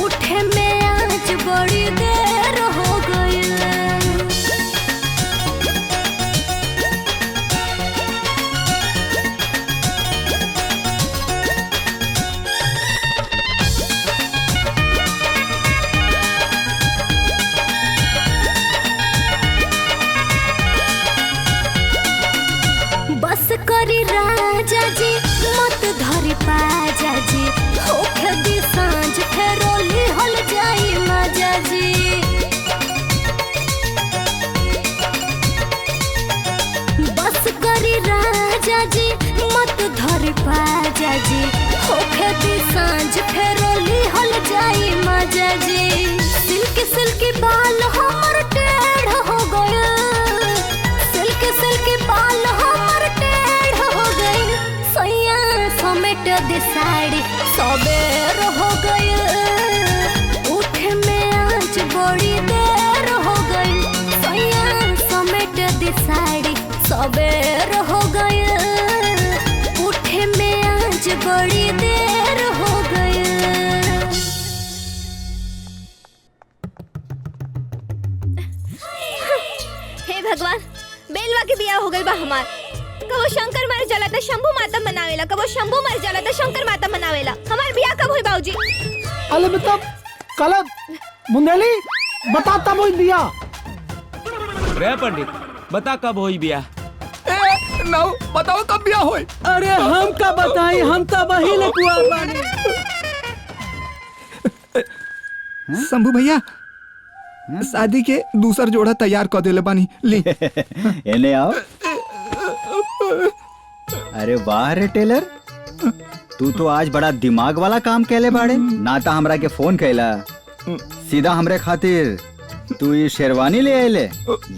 उठे में आज बड़ी देर हो गई। बस करी राजा जी, मत धरी पाजा जी, होखे दी सांझ फेरोली हल जाई मजा जी। बस करी राजा जी, मत धरी पाजा जी, होखे दी सांझ फेरोली हल जाई मजा जी। सिल्की सिल्की बाल हमर टेढ़ हो गए, सिल्की सिल्की बाल हमर टेढ़ हो गई, सैया दी साड़ी सबेर हो गई उठे में आज बड़ी देर हो गई सैया समेट दी साड़ी सबेर हो गई उठे में आज बड़ी देर हो गई। हे भगवान, बेलवा के बिया हो गई बा हमार। कबो शंकर मर जाला त शंभू माता मनावेला, कबो शंभू मर जाला त शंकर माता मनावेला। हमार बिया कब होई बाबूजी? अले बता कल बुंदेली बता तब होई बिया। रे पंडित बता कब होई बिया? नाउ बताओ कब बिया होई? अरे हम का बताई, हम तो वही ले कुआं बानी। शंभू भैया शादी के दूसर जोड़ा तैयार कर देले बानी ली। एने आओ। अरे वाह रे टेलर, तू तो आज बड़ा दिमाग वाला काम कैले बाड़े। ना ता हमरा के फोन कैला, सीधा हमरे खातिर तू ये शेरवानी ले आइले।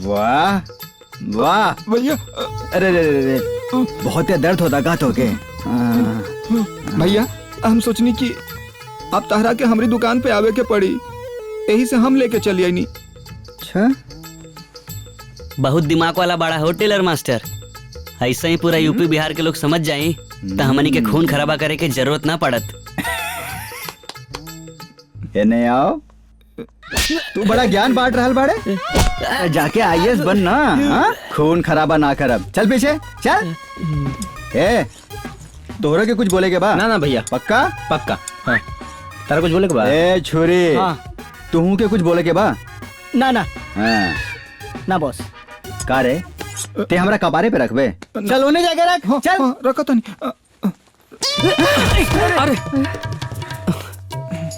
वाह वाह भैया। अरे रे रे रे, बहुत दर्द होता का तो के? भैया हम सोचनी कि अब तहरा के हमारी दुकान पे आवे के पड़ी, यही से हम लेके चली आई। अच्छा, बहुत दिमाग वाला बड़ा हो टेलर मास्टर। ऐसा ही पूरा यूपी बिहार के लोग समझ जाए तो हमनी के खून खराबा करे के जरूरत ना पड़त। एने आओ। तू बड़ा ज्ञान बांट रहल बाड़े, जाके आईएएस बन ना। हाँ? खून खराबा ना करब। चल पीछे चल। ए तोहरा के कुछ बोले के बा? ना ना भैया। पक्का? पक्का। हाँ तारा कुछ बोले के बा? ए छुरी, हाँ। तू के कुछ बोले के बा? ना ना हाँ। ना बॉस। का रे ते हमरा कपारे पे रखबे? चल उन्हें जाके रख। चल रखो तो नहीं। अरे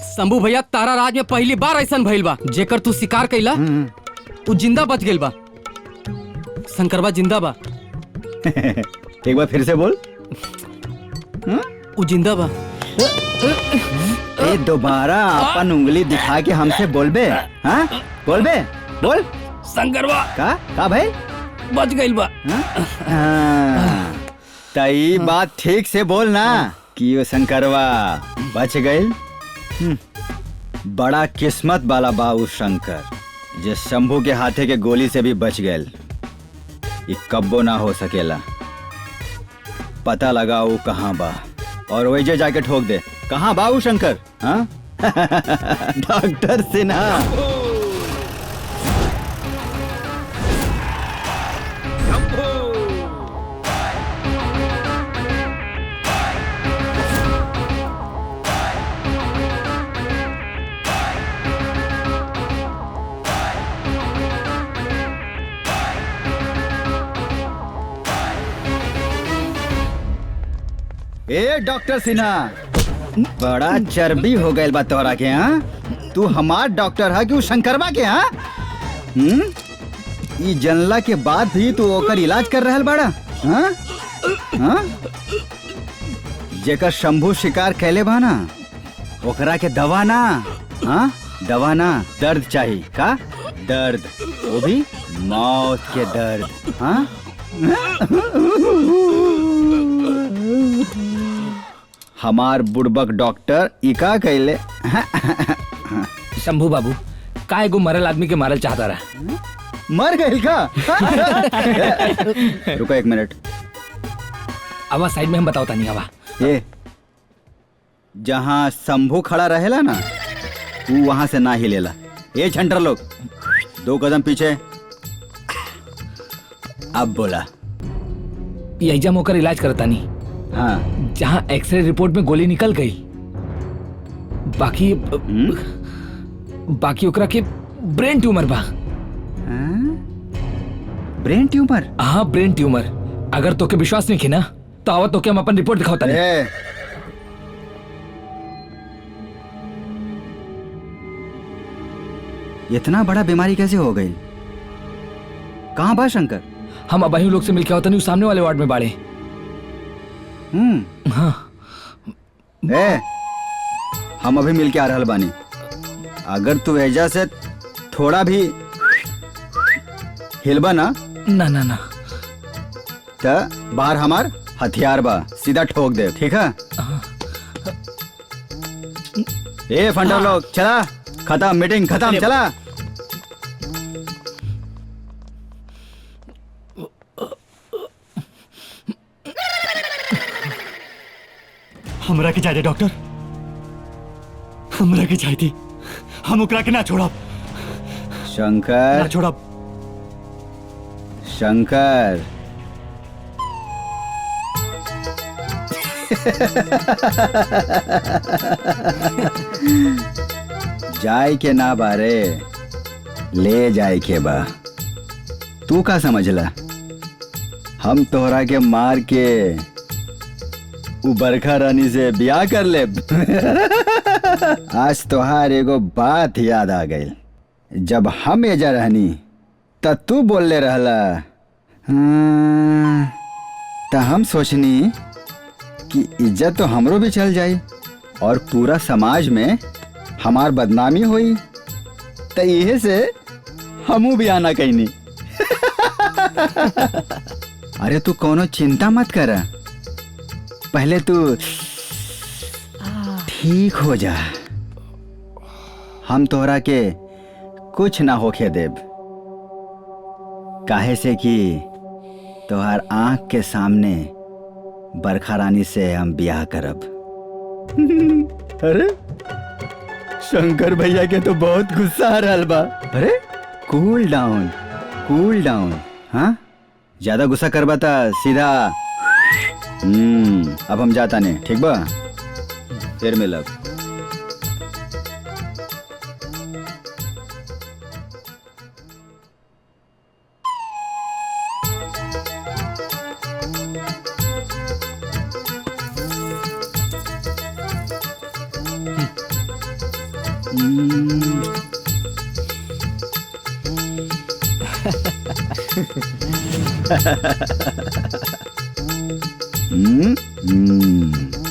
शंभू भैया, तारा राज में पहली बार ऐसा भइल बा जेकर तू शिकार कैला तू जिंदा बच गेल बा। शंकरबा जिंदा बा। एक बार फिर से बोल। उ जिंदा बा। ए दोबारा अपन उंगली दिखा के हमसे बोलबे? हाँ बोलबे? बोल। शंकरबा का भाई बच गइल बा। तई बात ठीक से बोल ना कि वो शंकरवा बच गइल। बड़ा किस्मत वाला बा उ शंकर, जे शंभू के हाथे के गोली से भी बच गइल। ये कब्बो ना हो सकेला। पता लगा वो कहाँ बा और वही जाके ठोक दे। कहाँ बा उ शंकर? हाँ? डॉक्टर सिन्हा। ए डॉक्टर सिन्हा, बड़ा चर्बी हो गए बा तोरा के। हाँ तू हमार डॉक्टर है कि उ शंकरबा के? हाँ ई जनला के बाद भी तू ओकर इलाज कर रहल बड़ा? हाँ हाँ जेकर शंभू शिकार कैले बा ना, ओकरा के दवा ना। हाँ दवा ना, दर्द चाहिए। का दर्द? वो भी मौत के दर्द। हाँ हमार बुड़बक डॉक्टर इका कैले। शंभू बाबू का एगो मरल आदमी के मारल चाहता रहा? मर गए का? रुको एक मिनट। आवा साइड में हम बताओ तानी। आवा ये जहाँ शंभू खड़ा रहेला ना, तू वहां से ना हिलेला। ये छंटर लोग 2 कदम पीछे। अब बोला। यही जम होकर इलाज करता नहीं। हाँ जहाँ एक्सरे रिपोर्ट में गोली निकल गई, बाकी ओकरा के ब्रेन ट्यूमर बा। Brain tumour? हाँ ब्रेन ट्यूमर। अगर तोके विश्वास नहीं की ना तो आवा तोके हम अपन रिपोर्ट दिखाओ तानी। इतना बड़ा बीमारी कैसे हो गई? कहाँ बा शंकर? हम अबाही लोग से मिलके होता नहीं, सामने वाले वार्ड में बाड़े। हाँ ए, हम अभी मिलके आ रहल बानी। अगर तू एजा से थोड़ा भी हिलबा ना ना ना ना तो बाहर हमार हथियार बा, सीधा ठोक दे। ठीक है? ए फंडा लोग चला, खत्म मीटिंग खत्म, चला। हमरा के चाहिए डॉक्टर, हमरा के चाहिए, हम ओकरा के ना छोड़ब, शंकर ना छोड़ब। शंकर जाय के ना बारे, ले जाय के बा। तू का समझला हम तोहरा के मार के उ बरखा रानी से ब्याह कर ले? आज तोहार एगो बात याद आ गई। जब हम एजा रहनी त तू बोलले रहला, त हम सोचनी कि इज्जत तो हमरो भी चल जाई और पूरा समाज में हमार बदनामी हुई, त इहे से हमू भी आना कहनी। अरे तू कोनो चिंता मत कर, पहले तू ठीक हो जा, हम तोहरा के कुछ ना होके देब। काहे से कि तोहार आंख के सामने बरखा रानी से हम ब्याह करब। अरे शंकर भैया के तो बहुत गुस्सा आ रहल बा। अरे कूल डाउन, कूल डाउन। हाँ, ज्यादा गुस्सा करबा ता सीधा अब हम जाता नहीं, ठीक बा? फिर मिलब।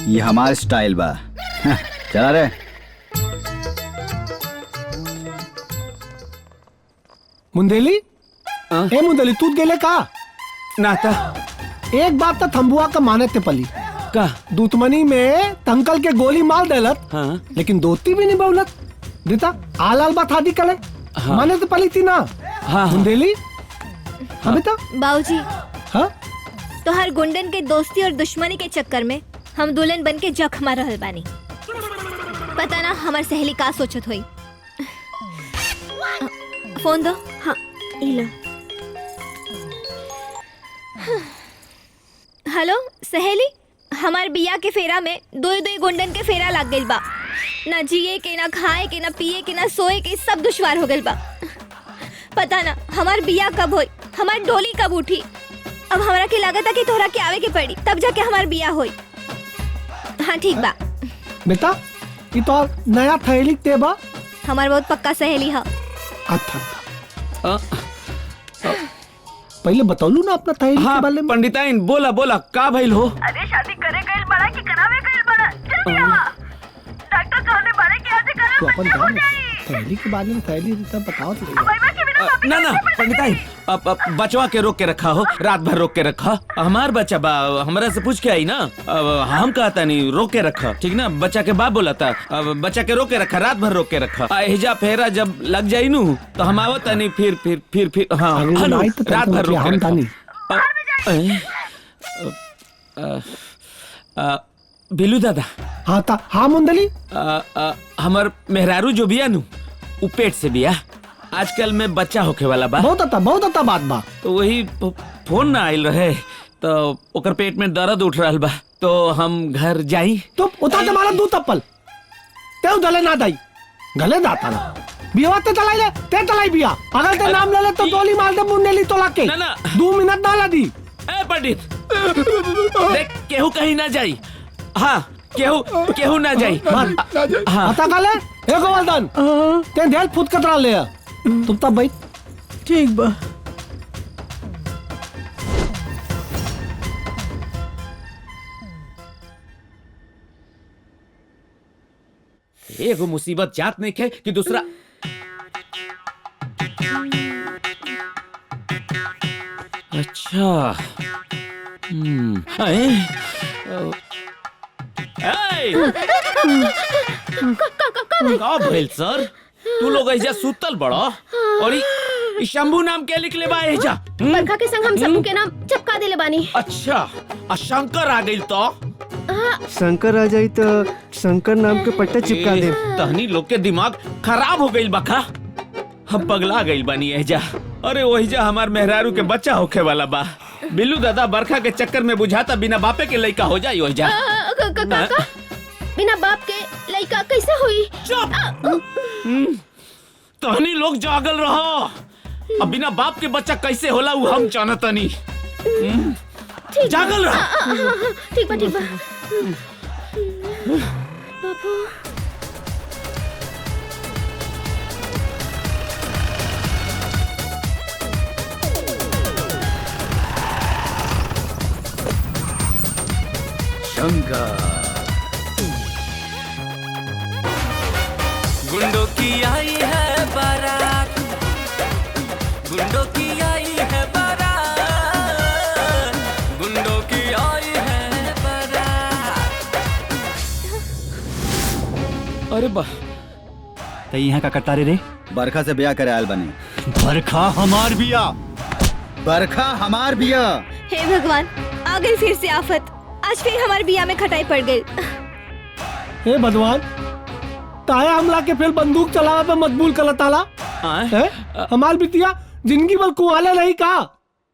ये हमारा स्टाइल बा। चला रे। मुंदेली, ए मुंदेली, तू गेले का? नाता एक बात तो थम्बुआ का माने ते पली का दूतमनी में तंकल के गोली मार देलत। हाँ? लेकिन दोती भी नहीं बहुलत देता आलाल बात हादी कले। हाँ? माने तो पली थी ना। हाँ, मुंदेली, हाँ बेटा। बाबूजी, हाँ? तो हर गुंडन के दोस्ती और दुश्मनी के चक्कर में हम दुल्हन बन के जख्मा रहल बानी। पता ना हमार सहेली का सोचत हुई। फोन दो। हाँ, इला। हेलो सहेली, हमार बिया के फेरा में दो गुंडन के फेरा लग गइल बा। ना जिए के, ना खाए के, ना पिए के, ना सोए के, सब दुश्वार हो गइल बा। पता ना हमार बिया कब होई, हमार डोली कब उठी। अब हमरा के लागत कि तोहरा के आवे के पड़ी, तब जाके हमार बिया होई। हाँ ठीक बा। बेटा ये तो नया थैली ते बा। हमार बहुत पक्का सहेली है। अच्छा पहले बतौलू ना अपना थैली के बारे में। पंडिताइन बोला बोला का भइल हो? अरे शादी करे गइल बड़ा कि करावे गइल बड़ा? जल्दी आवा। डॉक्टर कहले बारे कि आज तो करा अपन हो जान जाई। थैली के बारे में थैली सब बताओ तो। ना ना पंडिताइन, अब बचवा के रोक के रखा हो, रात भर रोक के रखा। हमार बच्चा बा, हमरा से पूछ के आई ना। अब हम कहता नहीं रोक के रखा, ठीक ना? बच्चा के बाप बोला था, अब बच्चा के रोक के रखा, रात भर रोक के रखा। हिजा फेरा जब लग जाई नू तो हम आवत नहीं, फिर हाँ रात भर रोक के रखा। बिलू दादा। हाँ ता, हाँ मुंदली। हमर मेहरारू जो बिया नू उ पेट से बिया, आजकल में बच्चा होके वाला बा। बहुत अच्छा बात बा। तो वही फोन ना आइल रहे तो ओकर पेट में दर्द उठ रहल बा, तो हम घर जाई। तो उता के मारा दू तप्पल ते गले ना दाई, गले दाता ना बिया ते चलाई ले, ते चलाई बिया। अगर ते नाम ले ले तो गोली मार दे मुंडेली तोला के। ना 2 मिनट ना ला दी। ए पंडित देख, केहू कहीं ना जाई। हाँ, केहू ना जाई। हाँ पता गले एगो वरदान ते ढेल फुट कतरा ले आ। तुम तब भाई ठीक बा। एगो मुसीबत जात नहीं खे कि दूसरा। अच्छा का भइल सर? तू लोग ऐजा सुतल बड़ो और ई शंभू नाम के लिख ले बा ऐजा। बरखा के संग हम सबू के नाम चिपका देले बानी। अच्छा, आ शंकर आ गइल तो? शंकर आ जाई तो शंकर नाम के पट्टा चिपका दे। तहनी लोग के दिमाग खराब हो गइल बका। हम पगला गइल बानी ऐजा। अरे वहीजा हमार मेहरारू के बच्चा होखे वाला बा। बिल्लू दादा बरखा के चक्कर में बुझाता बिना बापे के लइका हो जाई वहीजा। काका बिना बाप के लइका कैसे हुई? तहनी लोग जागल रहो। अब बिना बाप के बच्चा कैसे होला वो हम जानतनी। जागल रहो। ठीक बा ठीक बा। बाबू शंकर गुंडों की आई है बारात, गुंडों की आई है बारात, गुंडों की आई है बारात। अरे बा तो यहाँ का करता रे? बरखा से ब्याह करे आयल बने। बरखा हमार बिया। बरखा हमार बिया। हे भगवान, आ गई फिर से आफत। आज फिर हमारे बिया में खटाई पड़ गई। हे भगवान, ताया हमला के फिर बंदूक चलावा पे मजबूर कर ताला। हमार बिटिया जिंदगी भर कुआला नहीं का।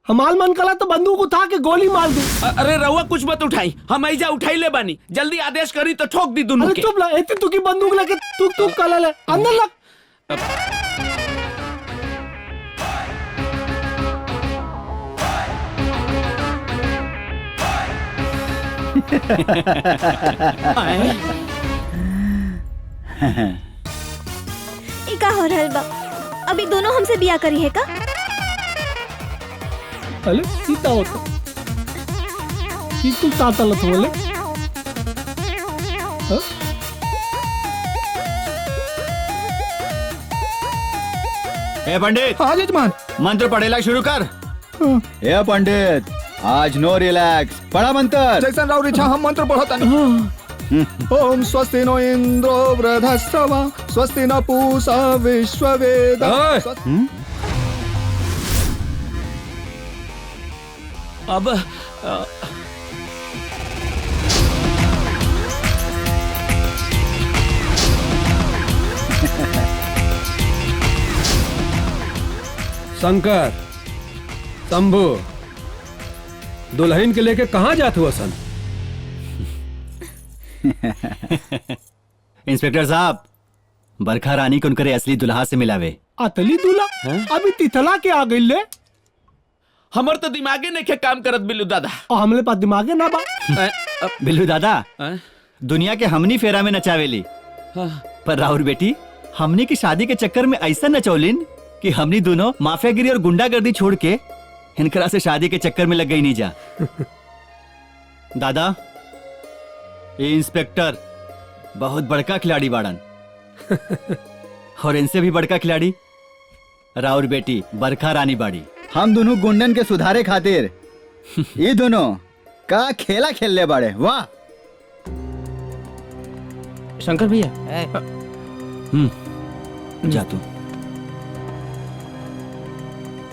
हमार मन कला तो बंदूक उठा के गोली मार दूं। अरे रहुआ कुछ मत उठाई, हम ऐजा उठाई ले बानी। जल्दी आदेश करी तो ठोक दी दोनों के। चुप ला, एती तू की बंदूक लेके तू कला ले अंदर लग। ई का हो रहल बा? अभी दोनों हमसे बिया करी है का? अरे सीता होता ई तू ताता लत बोले। ए पंडित। हाँ जजमान। मंत्र पढ़ेला शुरू कर। ए पंडित, आज नो रिलैक्स, पढ़ा मंत्र। जैसा राव इच्छा हम मंत्र पढ़ता नहीं। ओम स्वस्ति नो इंद्रो वृधस्तवा स्वस्ति न पूषा विश्ववेद। अब शंकर, शंभू, दुल्हन के लेके कहाँ जात हुआ सन? इंस्पेक्टर साहब, बरखा रानी को उनकरे असली दुल्हा से मिलावे। अतली दूल्हा अभी तितला के आ गई ले। हमर तो दिमागे नहीं काम करत बिल्लू दादा। और हमले पास दिमागे ना बा। बिल्लू दादा, दुनिया के हमनी फेरा में नचावेली, पर राहुल बेटी हमनी की शादी के चक्कर में ऐसा नचौलिन कि हमनी दोनों माफियागिरी और गुंडागर्दी छोड़ के इनकरा से शादी के चक्कर में लग गई नहीं जा। दादा, ये इंस्पेक्टर बहुत बड़का खिलाड़ी बाड़न और इनसे भी बड़का खिलाड़ी राउर बेटी बरखा रानी बाड़ी। हम दोनों गुंडन के सुधारे खातिर ये दोनों का खेला खेल ले बाड़े। वाह शंकर भैया। जा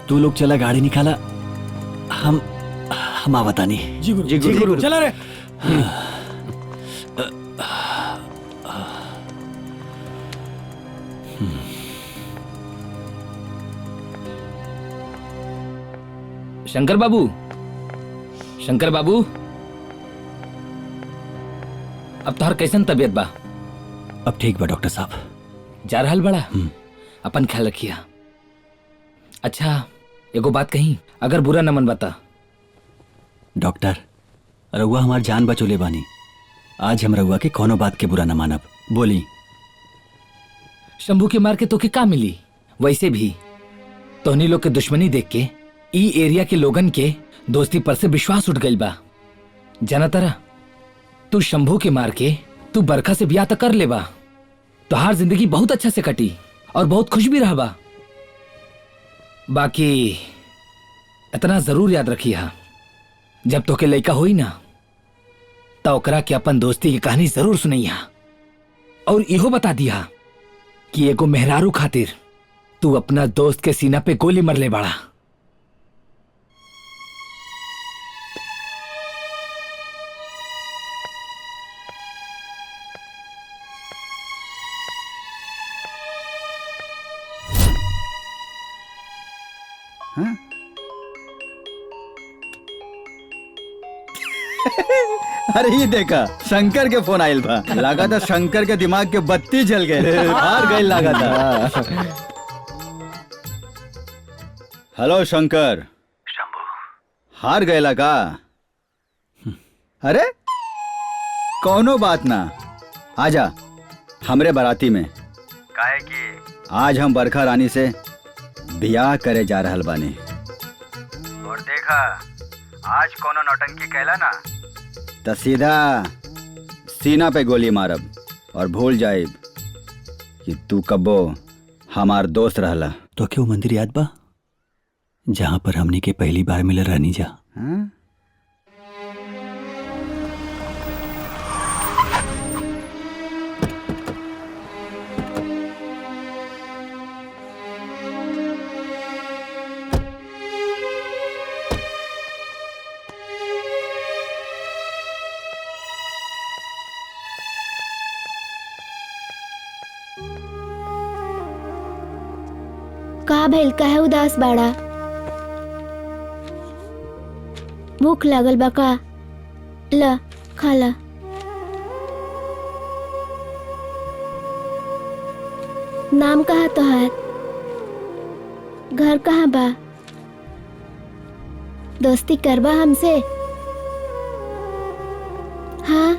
तू लोग चला, गाड़ी निकाला, हम आवता नहीं। जी गुरु चला रे। शंकर बाबू, शंकर बाबू, अब तोहर कैसन तबीयत बा? अब ठीक बा डॉक्टर साहब। जा रहल बड़ा? अपन ख्याल रखिया। अच्छा एगो बात कही, अगर बुरा न मन बता। डॉक्टर, रउआ हमार जान बचोले बानी। आज हम रउआ के कोनो बात के बुरा न मानब। बोली। शंभू के मार के तोके का मिली? वैसे भी तोहनी लोग के दुश्मनी देख के ई एरिया के लोगन के दोस्ती पर से विश्वास उठ गइल बा। जाना तारा, तू शंभू के मार के तू बरखा से ब्याह तक कर ले बा। तोहार जिंदगी बहुत अच्छा से कटी और बहुत खुश भी रहा बा। बाकी इतना जरूर याद रखिया, जब तोके लइका होई ना तो ओकरा के अपन दोस्ती की कहानी जरूर सुनैया और इहो बता दिया कि एगो मेहरारू खातिर तू अपना दोस्त के सीना पे गोली मरले बाड़ा। हाँ? अरे ये देखा शंकर के फोन आयल बा। लगा था शंकर के दिमाग के बत्ती जल गए, हार गए लगा था। हेलो शंकर। शंभू हार गए लगा। अरे कौनो बात ना, आजा हमरे बाराती में। काहे कि आज हम बरखा रानी से बियाह करे जा रहल बानी। और देखा आज कोनो नौटंकी कैला ना तो सीधा सीना पे गोली मारब और भूल जाइब कि तू कब्बो हमार दोस्त रहला। तो क्यों मंदिर याद बा जहां पर हमने के पहली बार मिले रहनी जा? हाँ? का भइल, काहे उदास बाड़ा? भूख लागल बा का? ला खा ला। नाम कहा तोहार? घर कहाँ बा? दोस्ती करबा हमसे? हाँ।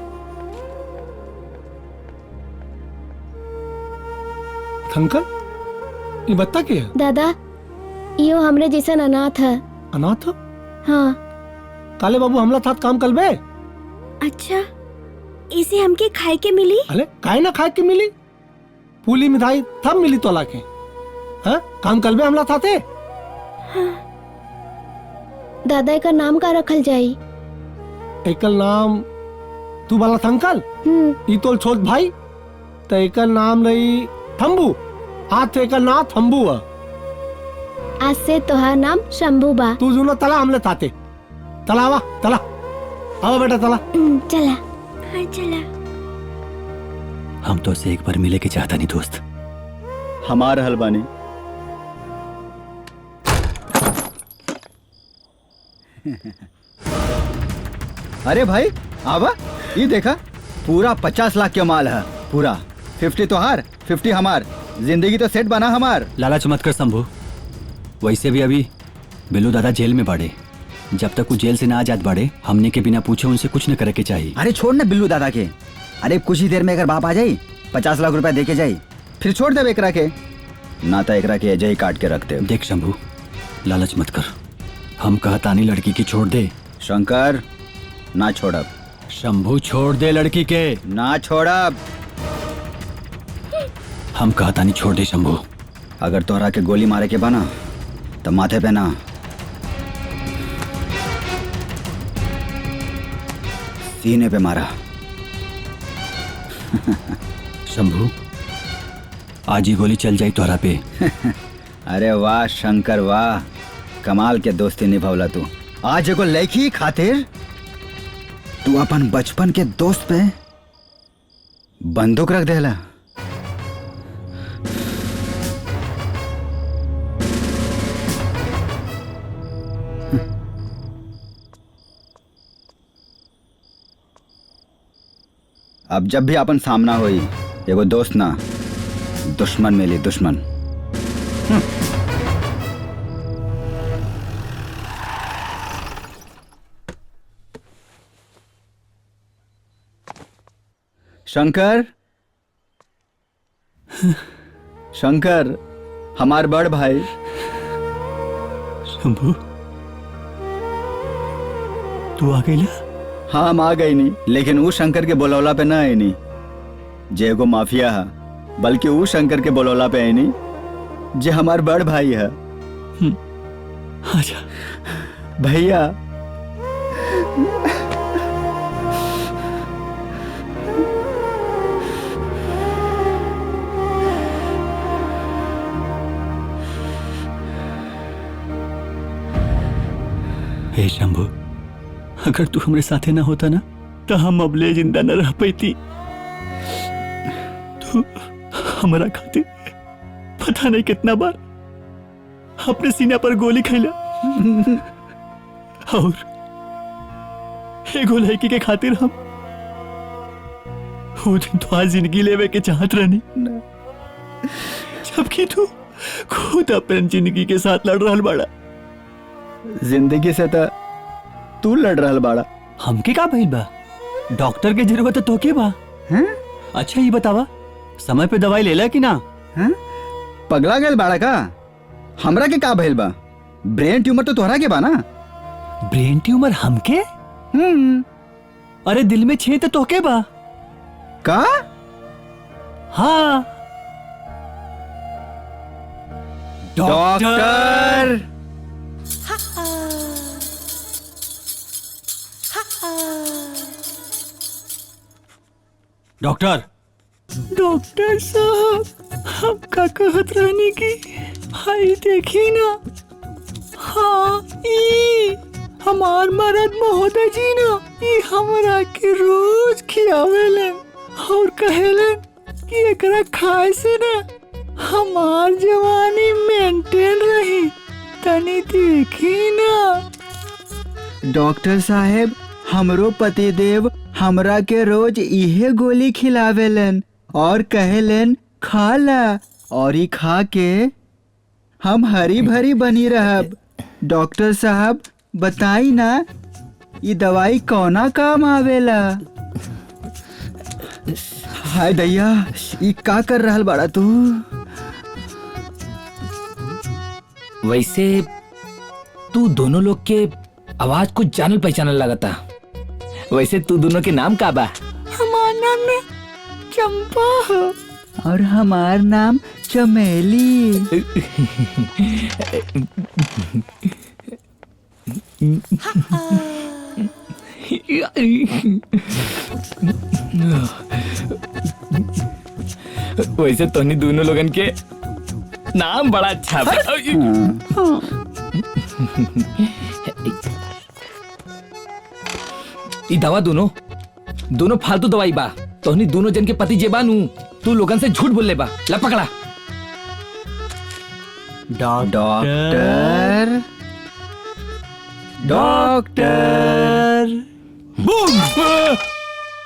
अंकल ये बत्ता क्या है? दादा यो हमरे जैसन अनाथ है। अनाथ? हाँ। काले बाबू हमला था काम कल बे। अच्छा इसे हमके खाए के मिली? अरे काहे ना खाए के मिली, पूली मिठाई तब मिली तोला के। हाँ काम कल बे हमला था थे। हाँ। दादा का नाम का रखल जाई? एकल नाम तू वाला था अंकल? ई तोल छोट भाई तो एकल नाम रही थम्बू। हाथ एक ना थम्बू है। आज से तोहार नाम शंभू बा। तू जुनो तला हमले थाते। तला आवा तला, आवा बेटा तला। चला। हाँ चला। हम तो से एक बार मिले के चाहता नहीं दोस्त। हमार हलवानी अरे भाई आवा, ये देखा पूरा 50 लाख के माल है। पूरा 50 तो हार 50 हमार। जिंदगी तो सेट बना हमार। लालच मत कर शंभू। वैसे भी अभी बिल्लू दादा जेल में बाड़े। जब तक वो जेल से ना आजाद बाड़े हमने के बिना पूछे उनसे कुछ न करे के चाहिए। अरे छोड़ ना बिल्लू दादा के। अरे कुछ ही देर में अगर बाप आ जाई 50 लाख रुपया दे के जाई, फिर छोड़ दे एकरा के। ना तो एकरा के अजय काट के रखते। देख शंभू लालच मत कर, हम कहतानी लड़की की छोड़ दे। शंकर ना छोड़ब। शंभू छोड़ दे लड़की के। ना छोड़ब। हम कहतानी छोड़ दे शंभू। अगर तोहरा के गोली मारे के बना तो माथे पे ना, सीने पे मारा। शंभू आज ही गोली चल जाई तोहरा पे। अरे वाह शंकर वाह, कमाल के दोस्ती निभावला तू। आज एगो लड़की खातिर तू अपन बचपन के दोस्त पे बंदूक रख देला। अब जब भी अपन सामना होई एगो दोस्त ना दुश्मन मिली, दुश्मन। शंकर शंकर हमार बड़ भाई। शंभू तू आ गई? हाँ हम आ गई नहीं, लेकिन वो शंकर के बोलौला पे ना आई नहीं जे एगो माफिया है, बल्कि वो शंकर के बोलौला पे आई नहीं जे हमार बड़ भाई है। आजा भैया। हे शंभू, अगर तू हमरे साथे ना होता ना तो हम अबले जिंदा न रह पैती। तू हमारा खातिर पता नहीं कितना बार अपने सीना पर गोली खैला और एगो लड़की के खातिर हम वो दिन तो आज जिंदगी लेवे के चाहत रहनी, जबकि तू खुद अपनी जिंदगी के साथ लड़ रहा बाड़ा। जिंदगी से तो तू लड़ रहा बाड़ा। हमके का भइल बा? डॉक्टर के जरूरत तो के बा। हैं? अच्छा ये बतावा, समय पे दवाई लेला कि ना? हैं? पगला गल बाड़ा का? हमरा के का भइल बा? ब्रेन ट्यूमर तो तोहरा के बा ना? ब्रेन ट्यूमर हमके? अरे दिल में छेद तो के बा का? हाँ। डॉक्टर डॉक्टर डॉक्टर साहब, हम का कहत रहने की हाई देखी ना। हाँ, ई हमार मरद महोदय जी ना, ई हमरा के रोज खियावेलन और कहेलन कि एकरा खाए से ना हमार जवानी मेंटेन रही, तनी देखी ना। डॉक्टर साहेब, हमरो पतिदेव हमरा के रोज इहे गोली खिलावेलन और कहेलन खा ला, और ई खा के हम हरी भरी बनी रहब। डॉक्टर साहब बताई ना, ये दवाई कौना काम आवेला? हाय दैया, ये का कर रहल बाड़ा तू? वैसे तू दोनों लोग के आवाज कुछ जानल पहचानल लगता। वैसे तू दोनों के नाम का बा? हमार नाम में चंपा है और हमार नाम चमेली। वैसे तोनी दोनों लोगन के नाम बड़ा अच्छा बा। ई दवा दोनों फालतू दवाई बा। तोहनी दोनों जन के पति जेबानू, तू लोगन से झूठ बोल ले बा। ला पकड़ा। डॉक्टर डॉक्टर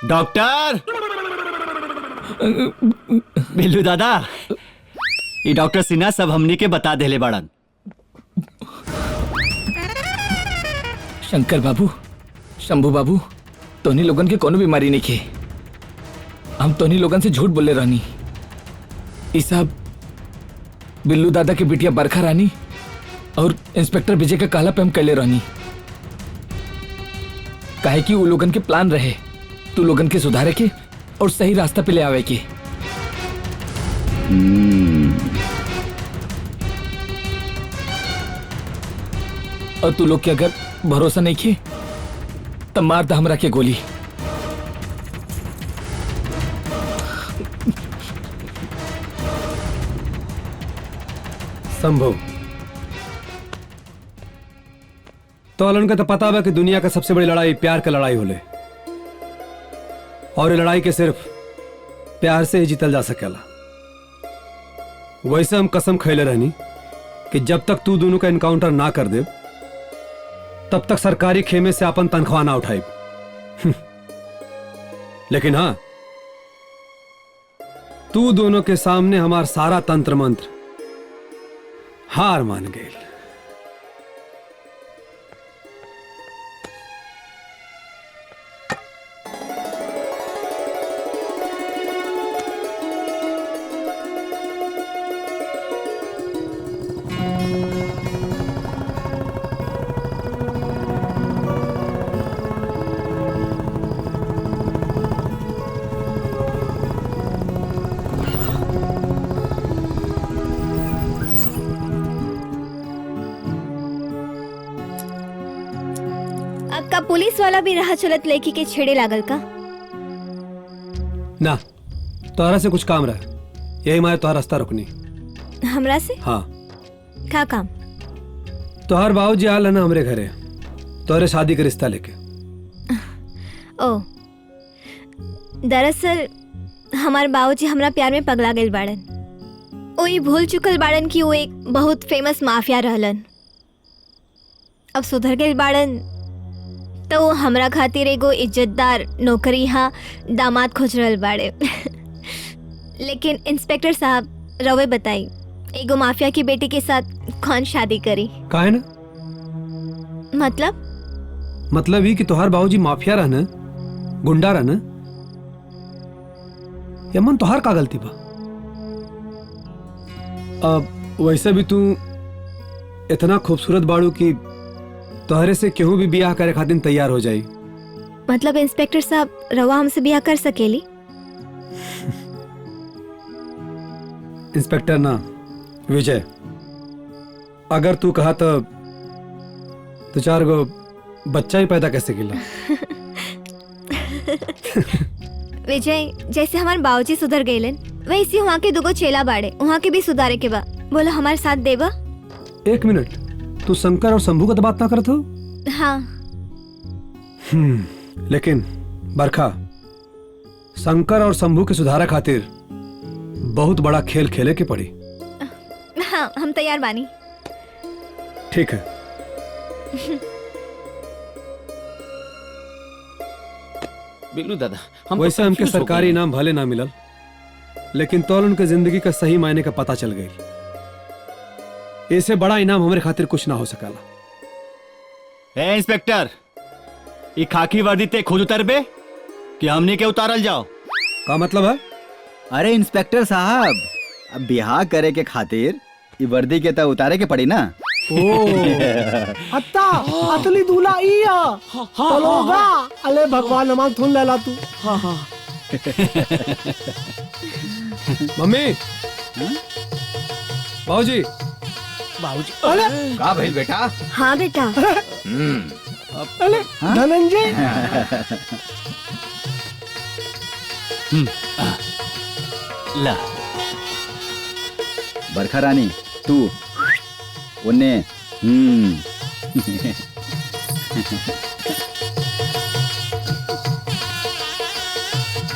डॉक्टर बिल्लू दादा, ये डॉक्टर सिन्हा सब हमनी के बता देले बाड़न। शंकर बाबू, शंभू बाबू, तोनी लोगन के कोनो बीमारी नहीं खे। हम तोनी लोगन से झूठ बोले रहनी। ई सब बिल्लू दादा के बिटिया बरखा रानी और इंस्पेक्टर विजय का काला पे हम कैले रहनी। काहे कि वो लोगन के प्लान रहे तू लोगन के सुधारे के और सही रास्ता पे ले आवे के। और तू लोग के अगर भरोसा नहीं किए तब मार दा हमरा के गोली। संभव तो उनका तो पता बा कि दुनिया का सबसे बड़ी लड़ाई प्यार का लड़ाई होले, और ये लड़ाई के सिर्फ प्यार से ही जीतल जा सकेला। वैसे हम कसम खैले रहनी कि जब तक तू दोनों का इनकाउंटर ना कर दे तब तक सरकारी खेमे से अपन तनख्वाह ना उठाई। लेकिन हाँ, तू दोनों के सामने हमार सारा तंत्र मंत्र हार मान गए। का पुलिस वाला भी राह चलत लड़की के छेड़े लागल का? ना, तोहरा से कुछ काम रहा, यही मारे तोहरा रास्ता रुकनी। हमरा से? हाँ। का काम? तोहर बाबूजी आल है ना हमरे घरे, तोरे शादी के रिश्ता लेके। ओ दरअसल हमार बाबूजी हमरा प्यार में पगला गइल बाड़न। ओ ये भूल चुकल बाड़न कि वो एक बहुत फेमस माफिया रहलन। अब सुधर गइल बाड़न तो वो हमरा खातिर एगो इज्जतदार नौकरी यहाँ दामाद खोज रहल बाड़े। लेकिन इंस्पेक्टर साहब रवे बताई एगो माफिया की बेटी के साथ कौन शादी करी? काहे ना? मतलब ही कि तोहार बाबूजी माफिया रहना, गुंडा रहना, यमन तोहार का गलती बा? अब वैसे भी तू इतना खूबसूरत बाड़ू कि तोहरे से केहू भी बियाह करे खातिर तैयार हो जाई। मतलब इंस्पेक्टर साहब रवा हमसे बियाह कर सकेली? इंस्पेक्टर ना विजय, अगर तू कहा तो 4 गो बच्चा ही पैदा कैसे किला। विजय जैसे हमारे बाबूजी सुधर गइलन वैसे वहाँ के दुगो चेला बाड़े, वहाँ के भी सुधारे के बा। बोला हमारे साथ देबा? 1 मिनट, तू शंकर और शंभू का तो बात ना करत हो? हाँ। लेकिन बरखा, शंकर और शंभू के सुधारा खातिर बहुत बड़ा खेल खेले के पड़ी। हाँ हम तैयार बानी। ठीक है। बिल्लू दादा वैसे हमके सरकारी इनाम भले ना मिलल, लेकिन तौल उनके जिंदगी का सही मायने का पता चल गई। इससे बड़ा इनाम हमारे खातिर कुछ ना हो सकाला। ए इंस्पेक्टर, ये खाकी वर्दी ते खुद उतरबे कि हमने के उतारल जाओ? का मतलब है? अरे इंस्पेक्टर साहब, अब बिहार करे के खातिर ये वर्दी के तो उतारे के पड़ी ना। अत्ता अतली दूल्हा इया तलोगा। अले भगवान नमाज थुन लेला तू। मम्मी, बाबूजी, अले का भइल बेटा? हाँ बेटा। अले धनंजय। ला बरखा रानी, तू उन्ने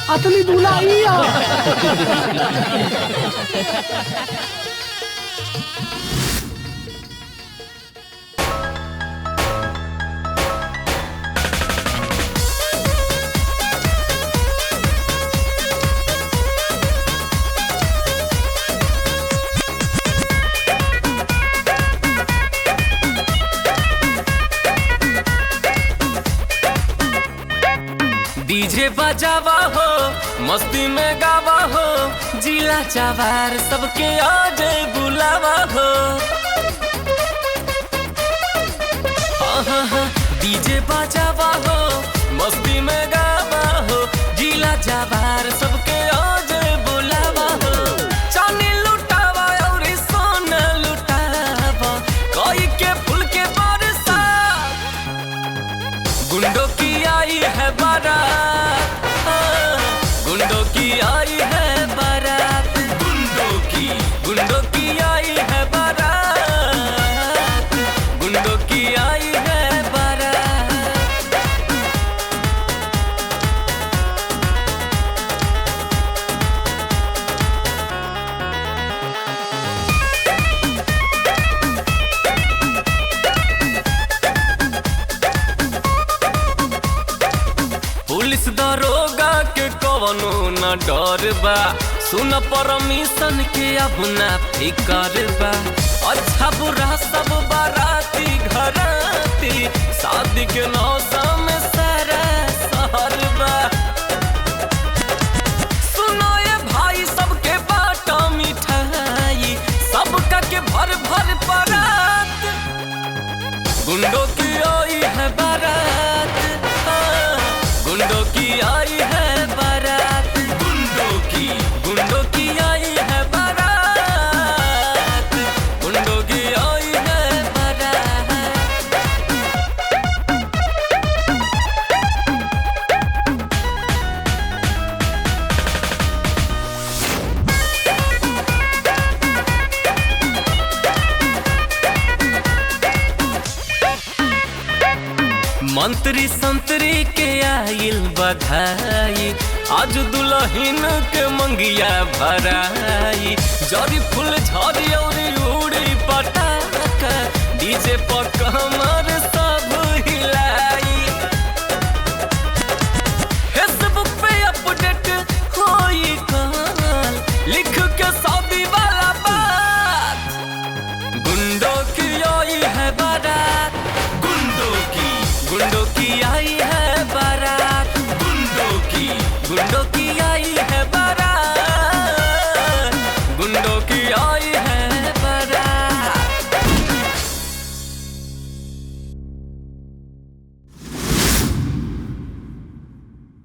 अतली दूल्हा इया। डीजे बजावा हो, मस्ती में गावा हो, जिला चावार सबके आज बुलावा हो। डीजे बजावा हो, मस्ती में गावा हो, जिला चावार सबके आज बुलावा हो। चांदी लुटावा और सोना लुटावा, कोई के फूल के बरसात, गुंडों की आई है बारात, गुंडों की आई है बारात, गुंडों की आई है बारात, गुंडों की आई है बारात। पुलिस दरोगा के कवनो न डर बा, सुन परमिशन के अब ना फिकर बा। अच्छा बुरा सब बाराती घराती, शादी के मौसम सारा शहर बा। सुनो ये भाई सबके बाटा मिठाई, सबका के भर भर परात, गुंडों की आई है बारात, गुंडों की आई है बारात, गुंडों की आई है बारात, गुंडों की आई है बारात। मंत्री संतरी के आइल बधाई आज दुल्हन के मंगिया भराई जरी फूल झरी और उड़ी पटाखा डीजे पर कमर